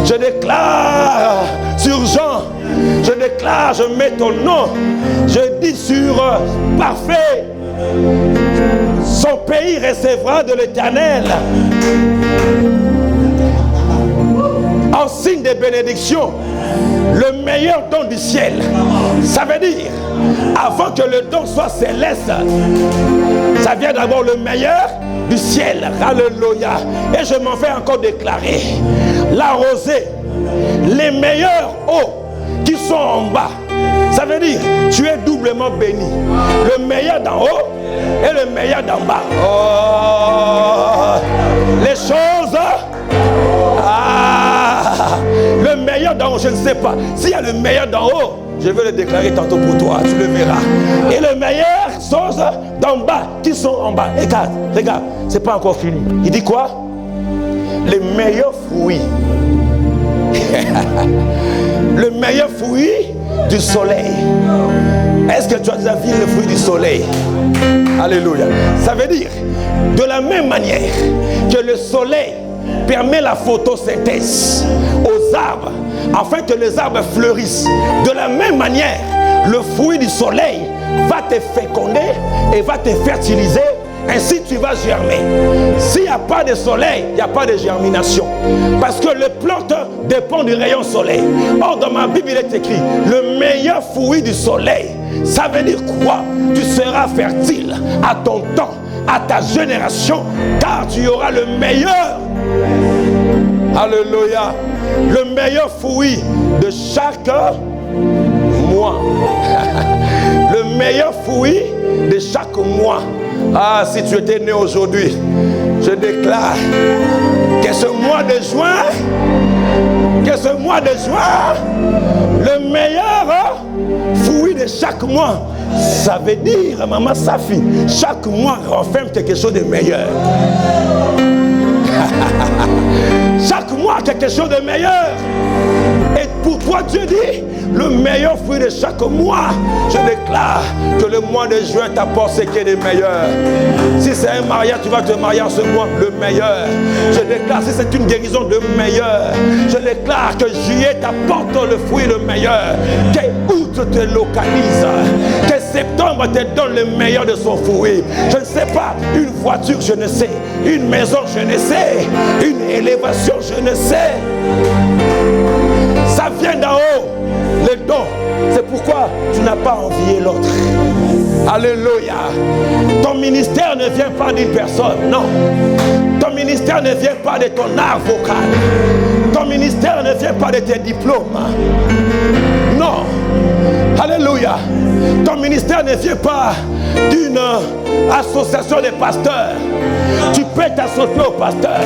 Je déclare sur Jean. Je déclare, je mets ton nom. Je dis sur Parfait. Son pays recevra de l'Éternel en signe de bénédiction le meilleur don du ciel. Ça veut dire, avant que le don soit céleste, ça vient d'abord le meilleur du ciel. Alléluia. Et je m'en fais encore déclarer la rosée, les meilleurs eaux qui sont en bas. Ça veut dire, tu es doublement béni. Le meilleur d'en haut et le meilleur d'en bas. Oh, les choses. Le meilleur d'en haut, je ne sais pas. S'il y a le meilleur d'en haut, je vais le déclarer tantôt pour toi, tu le verras. Et le meilleur choses d'en bas, qui sont en bas. Regarde, c'est pas encore fini. Il dit quoi? Les meilleurs fruits. Le meilleur fruit du soleil. Est-ce que tu as déjà vu le fruit du soleil? Alléluia. Ça veut dire, de la même manière que le soleil permet la photosynthèse aux arbres, afin que les arbres fleurissent, de la même manière, le fruit du soleil va te féconder et va te fertiliser. Ainsi tu vas germer. S'il n'y a pas de soleil, il n'y a pas de germination. Parce que les plantes dépendent du rayon soleil. Or dans ma Bible il est écrit, le meilleur fruit du soleil. Ça veut dire quoi? Tu seras fertile à ton temps, à ta génération, car tu auras le meilleur. Alléluia. Le meilleur fruit de chaque mois. Le meilleur fruit de chaque mois. Ah, si tu étais né aujourd'hui, je déclare que ce mois de juin, le meilleur fruit de chaque mois, ça veut dire, maman Safi, chaque mois renferme quelque chose de meilleur. Chaque mois quelque chose de meilleur. Et pour toi, Dieu dit, le meilleur fruit de chaque mois. Je déclare que le mois de juin t'apporte ce qui est le meilleur. Si c'est un mariage, tu vas te marier en ce mois, le meilleur. Je déclare, si c'est une guérison, le meilleur. Je déclare que juillet t'apporte le fruit le meilleur. Que août te localise. Que septembre te donne le meilleur de son fruit. Je ne sais pas, une voiture, je ne sais. Une maison, je ne sais. Une élévation, je ne sais. Ça vient d'en haut, les dons. C'est pourquoi tu n'as pas envié l'autre. Alléluia. Ton ministère ne vient pas d'une personne, non. Ton ministère ne vient pas de ton art vocal. Ton ministère ne vient pas de tes diplômes. Non. Alléluia. Ton ministère ne vient pas d'une association de pasteurs. Tu peux t'associer au pasteur.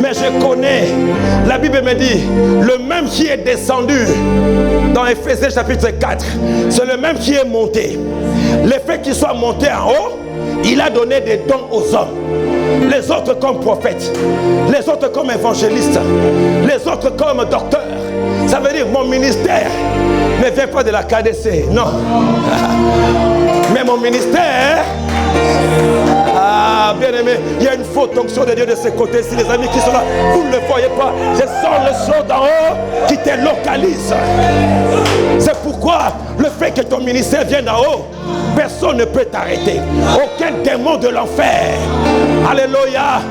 Mais je connais, la Bible me dit, le même qui est descendu dans Éphésiens chapitre 4, c'est le même qui est monté. Le fait qu'il soit monté en haut, il a donné des dons aux hommes. Les autres comme prophètes, les autres comme évangélistes, les autres comme docteurs. Ça veut dire mon ministère ne vient pas de la KDC, non. Mais mon ministère, bien aimé, il y a une faute onction de Dieu de ce côté-ci, les amis qui sont là, vous ne le voyez pas. Je sens le son d'en haut qui te localise. C'est pourquoi le fait que ton ministère vienne d'en haut, personne ne peut t'arrêter. Aucun démon de l'enfer. Alléluia.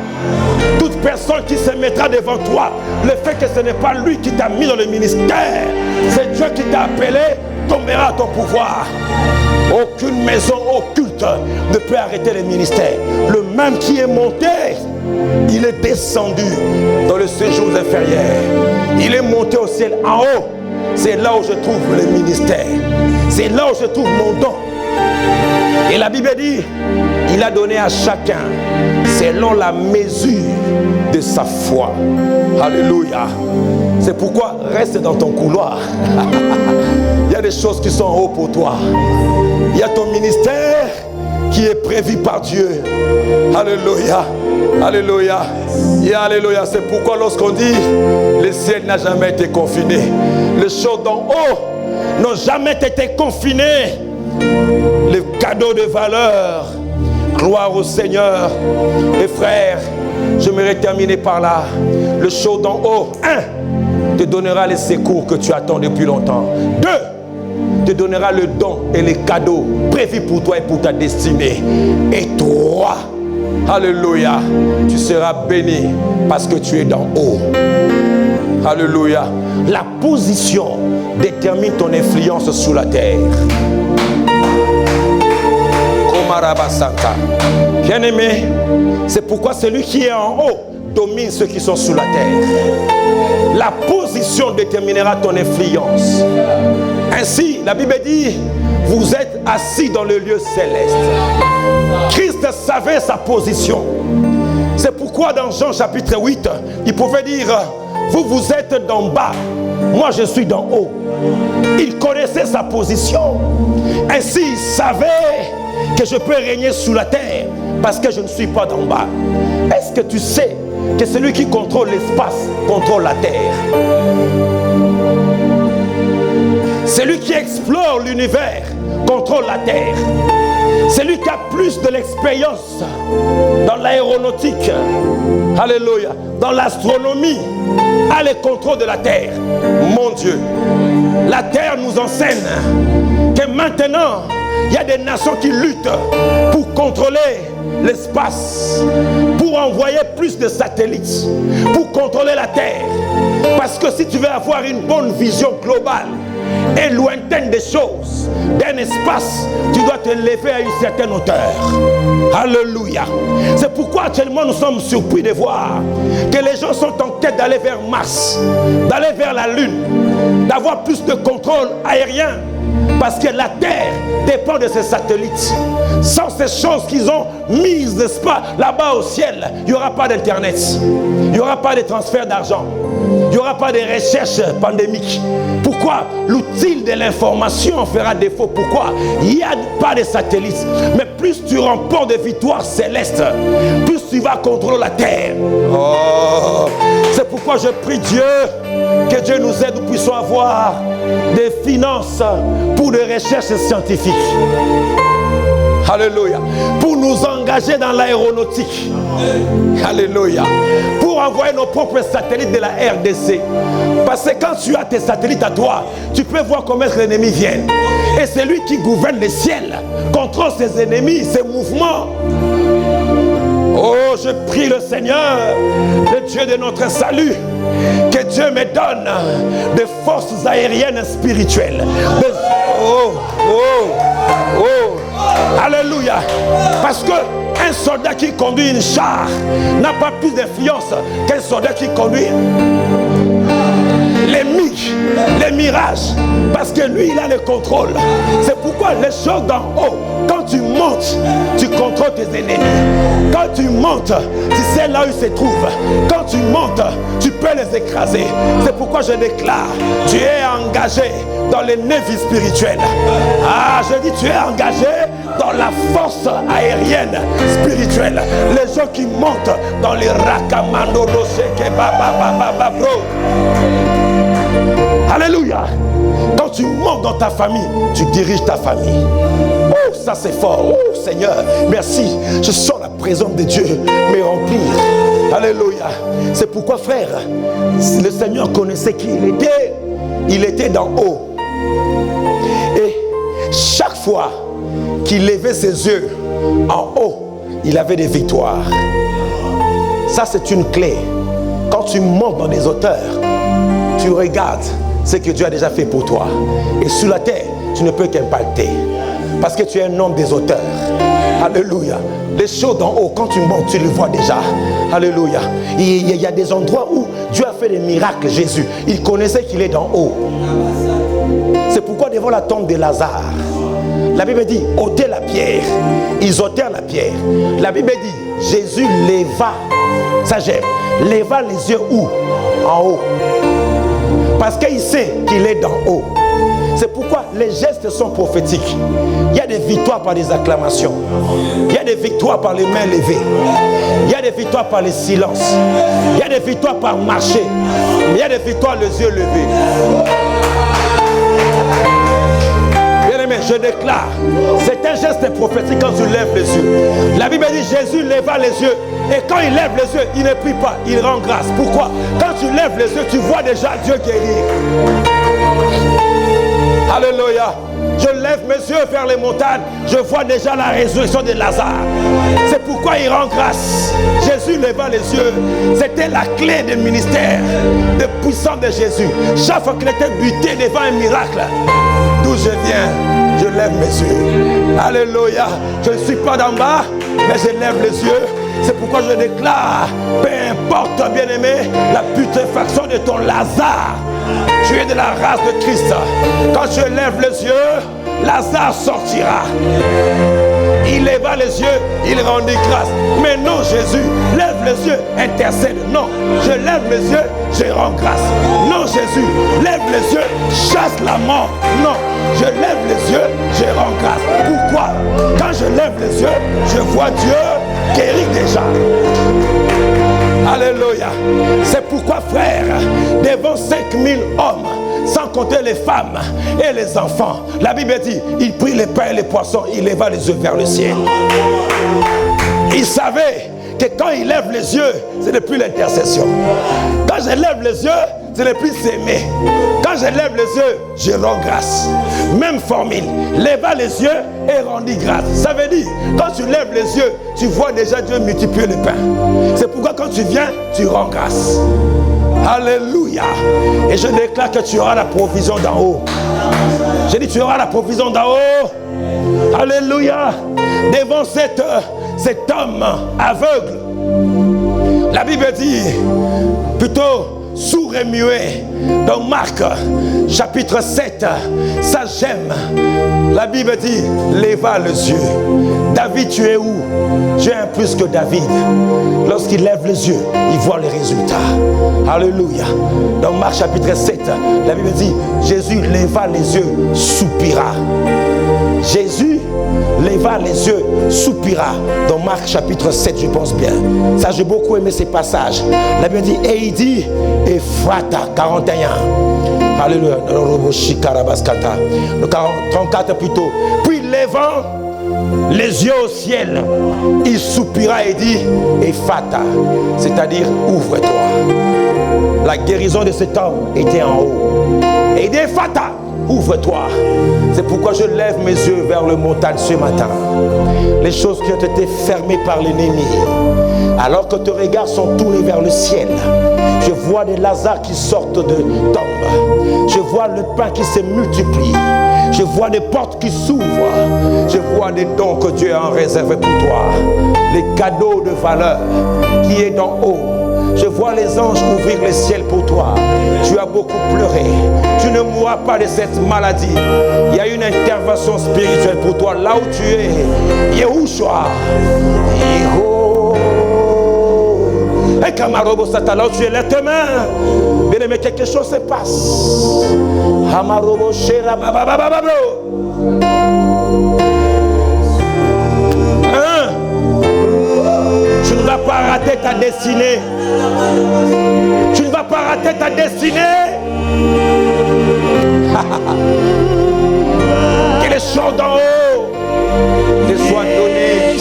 Toute personne qui se mettra devant toi, le fait que ce n'est pas lui qui t'a mis dans le ministère, c'est Dieu qui t'a appelé, tombera à ton pouvoir. Aucune maison occulte ne peut arrêter le ministère. Le même qui est monté, il est descendu dans le séjour inférieur. Il est monté au ciel en haut. C'est là où je trouve le ministère. C'est là où je trouve mon don. Et la Bible dit, il a donné à chacun selon la mesure de sa foi. Alléluia. C'est pourquoi reste dans ton couloir. Il y a des choses qui sont en haut pour toi. Il y a ton ministère qui est prévu par Dieu. Alléluia. Alléluia. Et alléluia. C'est pourquoi lorsqu'on dit le ciel n'a jamais été confiné, les choses d'en haut n'ont jamais été confinées. Les cadeaux de valeur. Gloire au Seigneur. Et frères, j'aimerais terminer par là. Le chaud d'en haut, 1, te donnera les secours que tu attends depuis longtemps. 2, te donnera le don et les cadeaux prévus pour toi et pour ta destinée. Et 3, alléluia, tu seras béni parce que tu es d'en haut. Alléluia. La position détermine ton influence sur la terre. Bien-aimé, c'est pourquoi celui qui est en haut domine ceux qui sont sous la terre. La position déterminera ton influence. Ainsi, la Bible dit, vous êtes assis dans le lieu céleste. Christ savait sa position. C'est pourquoi dans Jean chapitre 8, il pouvait dire, vous êtes d'en bas, moi je suis d'en haut. Il connaissait sa position. Ainsi, il savait que je peux régner sous la terre parce que je ne suis pas d'en bas. Est-ce que tu sais que celui qui contrôle l'espace contrôle la terre? Celui qui explore l'univers contrôle la terre. Celui qui a plus de l'expérience dans l'aéronautique, alléluia, dans l'astronomie, a le contrôle de la terre. Mon Dieu, la terre nous enseigne que maintenant, il y a des nations qui luttent pour contrôler l'espace, pour envoyer plus de satellites, pour contrôler la Terre. Parce que si tu veux avoir une bonne vision globale et lointaine des choses, d'un espace, tu dois te lever à une certaine hauteur. Alléluia. C'est pourquoi actuellement nous sommes surpris de voir que les gens sont en quête d'aller vers Mars, d'aller vers la Lune, d'avoir plus de contrôle aérien. Parce que la Terre dépend de ces satellites. Sans ces choses qu'ils ont mises, n'est-ce pas, là-bas au ciel, il n'y aura pas d'Internet. Il n'y aura pas de transfert d'argent. Il n'y aura pas de recherche pandémique. Pourquoi? L'outil de l'information fera défaut. Pourquoi? Il n'y a pas de satellites. Mais plus tu remportes de victoires célestes, plus tu vas contrôler la Terre. Oh. C'est pourquoi je prie Dieu, que Dieu nous aide, nous puissions avoir des finances pour des recherches scientifiques. Alléluia. Pour nous engager dans l'aéronautique. Alléluia. Pour envoyer nos propres satellites de la RDC. Parce que quand tu as tes satellites à toi, tu peux voir comment l'ennemi vient. Et c'est lui qui gouverne le ciel, contrôle ses ennemis, ses mouvements. Oh, je prie le Seigneur, le Dieu de notre salut, que Dieu me donne des forces aériennes spirituelles. Alléluia. Parce qu'un soldat qui conduit une char n'a pas plus d'influence qu'un soldat qui conduit les MiG, les Mirages. Parce que lui, il a le contrôle. C'est pourquoi les choses d'en haut, quand tu montes, tu contrôles tes ennemis. Quand tu montes, tu sais là où ils se trouvent. Quand tu montes, tu peux les écraser. C'est pourquoi je déclare, tu es engagé dans les navires spirituels. Ah, je dis, tu es engagé dans la force aérienne spirituelle. Les gens qui montent dans les Rakamando Rosheke Baba Bro. Alléluia. Quand tu montes dans ta famille, tu diriges ta famille. Oh, ça c'est fort. Oh Seigneur, merci. Je sens la présence de Dieu me remplir. Alléluia. C'est pourquoi, frère, le Seigneur connaissait qui il était. Il était d'en haut. Et chaque fois qu'il levait ses yeux en haut, il avait des victoires. Ça c'est une clé. Quand tu montes dans des hauteurs, tu regardes ce que Dieu a déjà fait pour toi. Et sur la terre, tu ne peux qu'impacter. Parce que tu es un homme des hauteurs. Alléluia. Les choses d'en haut, quand tu montes, tu les vois déjà. Alléluia. Il y a des endroits où Dieu a fait des miracles, Jésus. Il connaissait qu'il est d'en haut. C'est pourquoi devant la tombe de Lazare, la Bible dit, ôtez la pierre. Ils ôtèrent la pierre. La Bible dit, Jésus leva, ça j'aime, leva les yeux où? En haut. Parce qu'il sait qu'il est d'en haut. C'est pourquoi les gestes sont prophétiques. Il y a des victoires par des acclamations. Il y a des victoires par les mains levées. Il y a des victoires par les silences. Il y a des victoires par marcher. Il y a des victoires les yeux levés. Bien-aimé, je déclare, c'est un geste prophétique quand tu lèves les yeux. La Bible dit Jésus leva les yeux. Et quand il lève les yeux, il ne prie pas, il rend grâce. Pourquoi? Quand tu lèves les yeux, tu vois déjà Dieu guérir. Alléluia. Je lève mes yeux vers les montagnes, je vois déjà la résurrection de Lazare. C'est pourquoi il rend grâce. Jésus leva les yeux. C'était la clé du ministère de puissance de Jésus. Chaque fois qu'il était buté devant un miracle, d'où je viens, je lève mes yeux. Alléluia. Je ne suis pas d'en bas, mais je lève les yeux. C'est pourquoi je déclare, peu importe, bien-aimé, la putréfaction de ton Lazare, tu es de la race de Christ. Quand tu lèves les yeux, Lazare sortira. Il leva les yeux, il rendit grâce. Mais non, Jésus, lève les yeux, intercède. Non, je lève les yeux, je rends grâce. Non, Jésus, lève les yeux, chasse la mort. Non, je lève les yeux, je rends grâce. Pourquoi? Quand je lève les yeux, je vois Dieu guérir déjà. Alléluia. C'est pourquoi, frère, devant 5000 hommes, sans compter les femmes et les enfants, la Bible dit, il prit les pains et les poissons, il leva les yeux vers le ciel. Il savait que quand il lève les yeux, ce n'est plus l'intercession. Quand je lève les yeux, ce n'est plus s'aimer. Quand je lève les yeux, je rends grâce. Même formule, leva les yeux et rendit grâce. Ça veut dire, quand tu lèves les yeux, tu vois déjà Dieu multiplier le pain. C'est pourquoi quand tu viens, tu rends grâce. Alléluia. Et je déclare que tu auras la provision d'en haut. J'ai dit, tu auras la provision d'en haut. Alléluia. Devant cet homme aveugle, la Bible dit, plutôt sourd et muet, dans Marc chapitre 7, ça j'aime. La Bible dit, leva les yeux. David, tu es où? Tu es un plus que David. Lorsqu'il lève les yeux, il voit les résultats. Alléluia. Dans Marc chapitre 7, la Bible dit, Jésus leva les yeux, soupira. Jésus leva les yeux, soupira. Dans Marc chapitre 7, je pense bien. Ça, j'ai beaucoup aimé ces passages. La Bible dit, et il dit, Ephrata, 41. Alléluia. Le 34 plutôt. Puis levant les yeux au ciel, il soupira et dit, Ephrata, c'est-à-dire ouvre-toi. La guérison de cet homme était en haut. Et il dit, Ephrata, ouvre-toi. C'est pourquoi je lève mes yeux vers le montagne ce matin. Les choses qui ont été fermées par l'ennemi, alors que tes regards sont tournés vers le ciel, je vois des Lazars qui sortent de tombes. Je vois le pain qui se multiplie. Je vois des portes qui s'ouvrent. Je vois des dons que Dieu a réservés pour toi. Les cadeaux de valeur qui est d'en haut. Je vois les anges ouvrir le ciel pour toi. Tu as beaucoup pleuré. Tu ne mourras pas de cette maladie. Il y a une intervention spirituelle pour toi. Là où tu es, Yehoshua. Et Kamarobo Sata, là où tu es, lève tes mains. Bien aimé, quelque chose se passe. Hamarobo Shera Bababababablo. Tu ne vas pas rater ta destinée. Tu ne vas pas rater ta destinée. Que les choses d'en haut te soient données.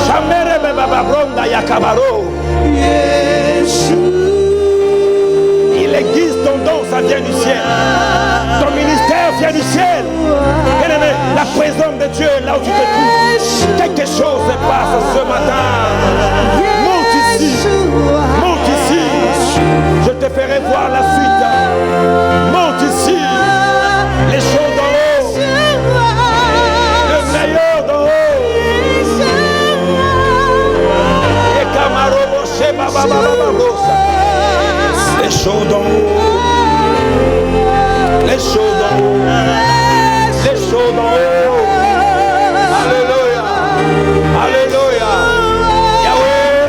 Chamere Bababronda Yakabaro. Il existe ton don, ça vient du ciel. Ton ministère vient du ciel. Bien-aimé, la présence de Dieu là où tu te trouves. Quelque chose se passe ce matin. Monte ici. Monte ici. Je te ferai voir la suite. Monte ici. Les choses d'en haut. Le meilleur d'en haut. Et Kamarobo Sheba Bababababrosa. Les choses d'en haut. Les choses d'en haut. Les choses d'en haut. Alléluia. Alléluia. Yahweh,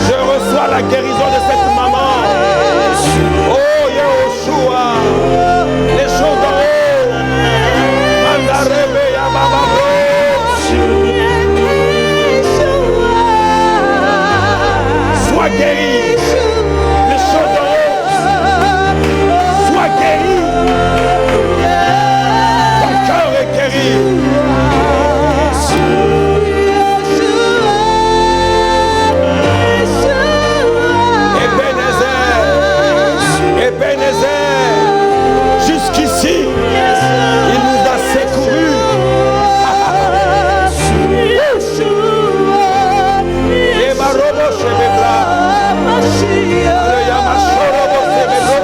je reçois la guérison de cette maman. Oh Yehoshua. Les choses d'en haut. Mandarebe Yabababo. Sois guéri. Les choses d'en haut. Sois guéri. Ton cœur est guéri. Ebenezer, jusqu'ici, il nous a secourus. Ebarobo Shebebra. Le Yamashorobo Shebebro.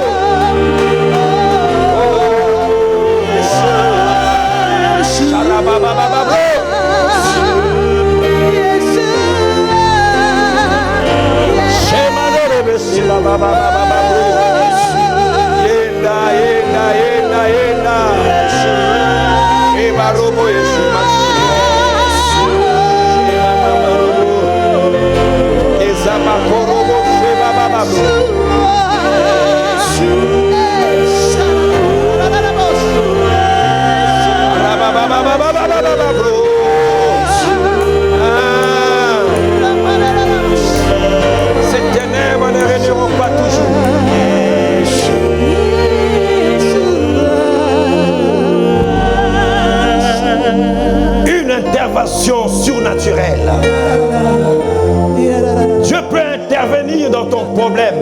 Shalabababababro. Shemanorobe Shilabababababro. Yenda, yenda, yenda, yenda. Ebarobo Yesu Mashiach. Ezabakorobo Shebabababro. Ces ténèbres ne régneront pas toujours. Une intervention surnaturelle. Dieu peut intervenir dans ton problème.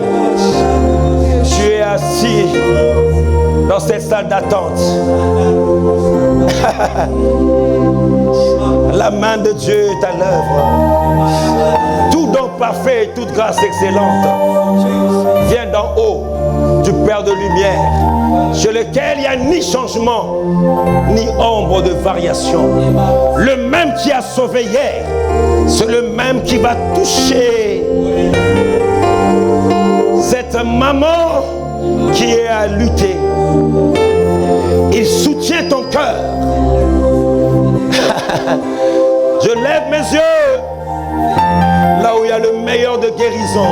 Tu es assis dans cette salle d'attente. La main de Dieu est à l'œuvre. Tout don parfait et toute grâce excellente vient d'en haut, du Père de lumière, chez lequel il n'y a ni changement, ni ombre de variation. Le même qui a sauvé hier, c'est le même qui va toucher cette maman qui est à lutter. Il soutient ton cœur. Je lève mes yeux meilleur de guérison.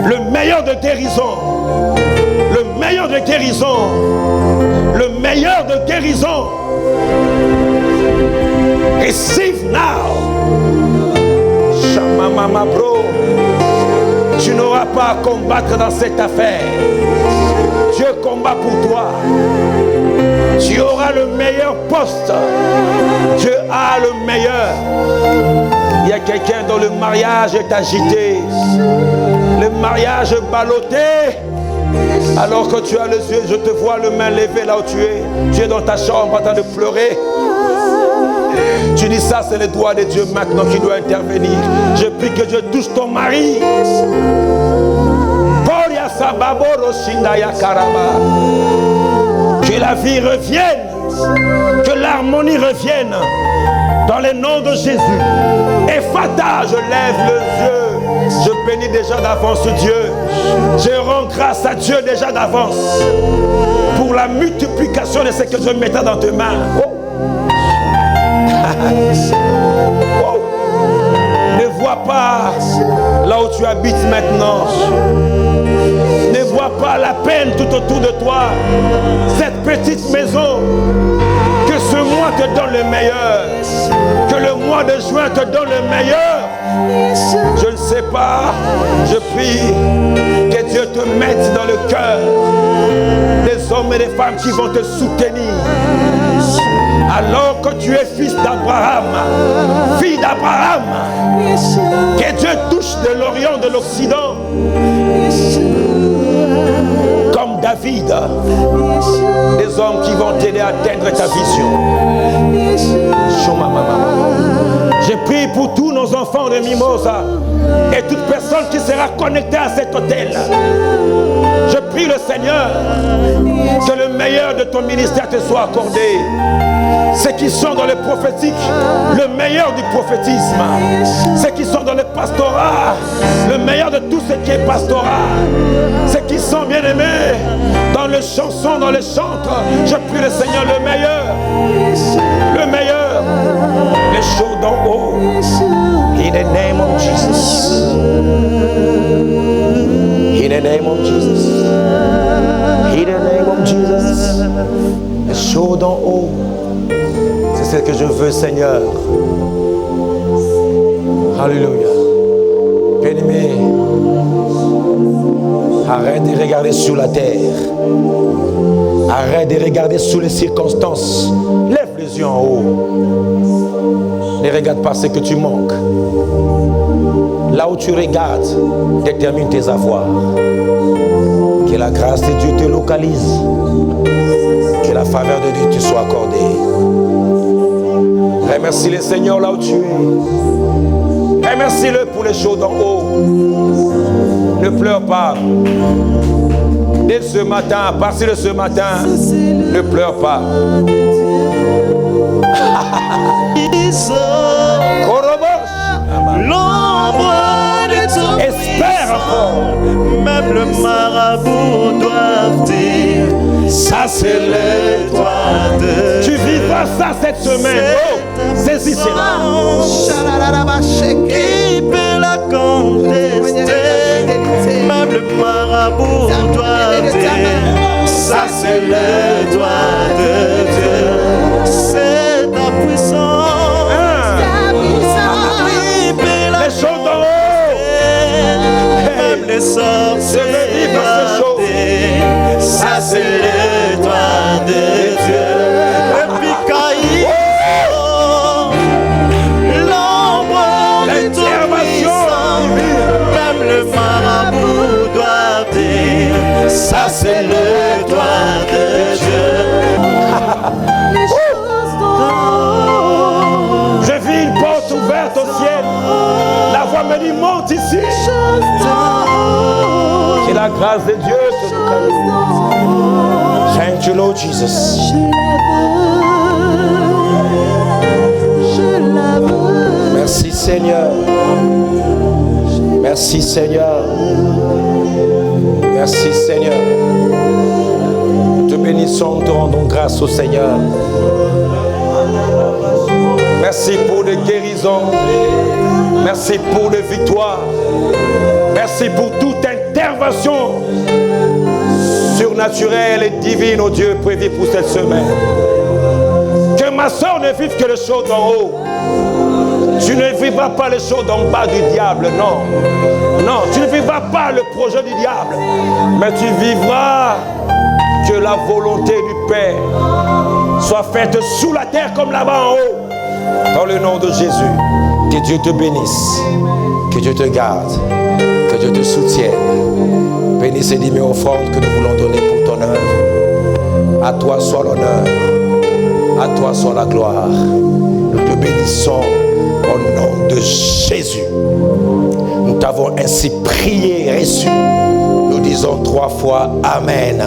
Le meilleur de guérison. Le meilleur de guérison. Le meilleur de guérison. Receive now. Shamamama bro. Tu n'auras pas à combattre dans cette affaire. Dieu combat pour toi. Tu auras le meilleur poste. Dieu a le meilleur. Il y a quelqu'un dont le mariage est agité. Le mariage est ballotté. Alors que tu as les yeux, je te vois le main levée là où tu es. Tu es dans ta chambre en train de pleurer. Tu dis ça, c'est le doigt de Dieu maintenant qui doit intervenir. Je prie que Dieu touche ton mari. Que la vie revienne. Que l'harmonie revienne. Dans le nom de Jésus. Ephata, je lève les yeux. Je bénis déjà d'avance Dieu. Je rends grâce à Dieu déjà d'avance. Pour la multiplication de ce que je mettrai dans tes mains. Oh. Oh. Ne vois pas là où tu habites maintenant. Ne vois pas la peine tout autour de toi. Cette petite maison. Que ce mois te donne le meilleur. Que le mois de juin te donne le meilleur. Je ne sais pas. Je prie que Dieu te mette dans le cœur des hommes et des femmes qui vont te soutenir. Alors que tu es fils d'Abraham, fille d'Abraham, que Dieu touche de l'Orient, de l'Occident, comme David, des hommes qui vont t'aider à atteindre ta vision. Je prie pour tous nos enfants de Mimosa et toute personne qui sera connectée à cet hôtel. Je prie le Seigneur que le meilleur de ton ministère te soit accordé. Ceux qui sont dans le prophétique, le meilleur du prophétisme. Ceux qui sont dans le pastorat, le meilleur de tout ce qui est pastorat. Ceux qui sont bien aimés dans les chansons, dans les chants. Je prie le Seigneur le meilleur. Le meilleur. Les choses d'en haut. In the name of Jesus. In the name of Jesus. In the name of Jesus. Les choses d'en haut. C'est ce que je veux, Seigneur. Alléluia. Bien-aimé, arrête de regarder sur la terre. Arrête de regarder sur les circonstances. Lève les yeux en haut. Ne regarde pas ce que tu manques. Là où tu regardes, détermine tes avoirs. Que la grâce de Dieu te localise. Que la faveur de Dieu te soit accordée. Remercie le Seigneur là où tu es. Remercie-le pour les choses d'en haut. Ne pleure pas. Dès ce matin, à partir de ce matin, ne pleure pas. L'ombre de ton Espère encore. Même le marabout doit dire, ça c'est le droit de Tu vivras ça cette semaine. Oh, saisis cela. Qui peut la contester? Même le marabout doit dire, ça c'est le droit de Dieu. C'est ta puissance. Les choses d'en haut. Même les sorts Je veux vivre ces choses. ça c'est le droit de Dieu. Et puis l'ombre de ton puissant, même le marabout doit dire, ça c'est le droit de Dieu. Je vis une porte ouverte au ciel. La voix me dit monte ici. Que la grâce de Dieu te localise. Thank you, Lord Jesus. Merci Seigneur. Merci Seigneur. Merci Seigneur. Te bénissons, te rendons grâce au Seigneur. Merci pour les guérisons. Merci pour les victoires. Merci pour toute intervention surnaturelle et divine, oh Dieu, prévue pour cette semaine. Que ma soeur ne vive que les choses d'en haut. Tu ne vivras pas les choses d'en bas du diable, non. Non, tu ne vivras pas le projet du diable. Mais tu vivras que la volonté du Père soit faite sous la terre comme là-bas en haut. Dans le nom de Jésus, que Dieu te bénisse, que Dieu te garde, que Dieu te soutienne. Bénis ces 10 000 offrandes que nous voulons donner pour ton œuvre. À toi soit l'honneur, à toi soit la gloire. Nous te bénissons au nom de Jésus. Nous t'avons ainsi prié et reçu. Nous disons 3 fois Amen.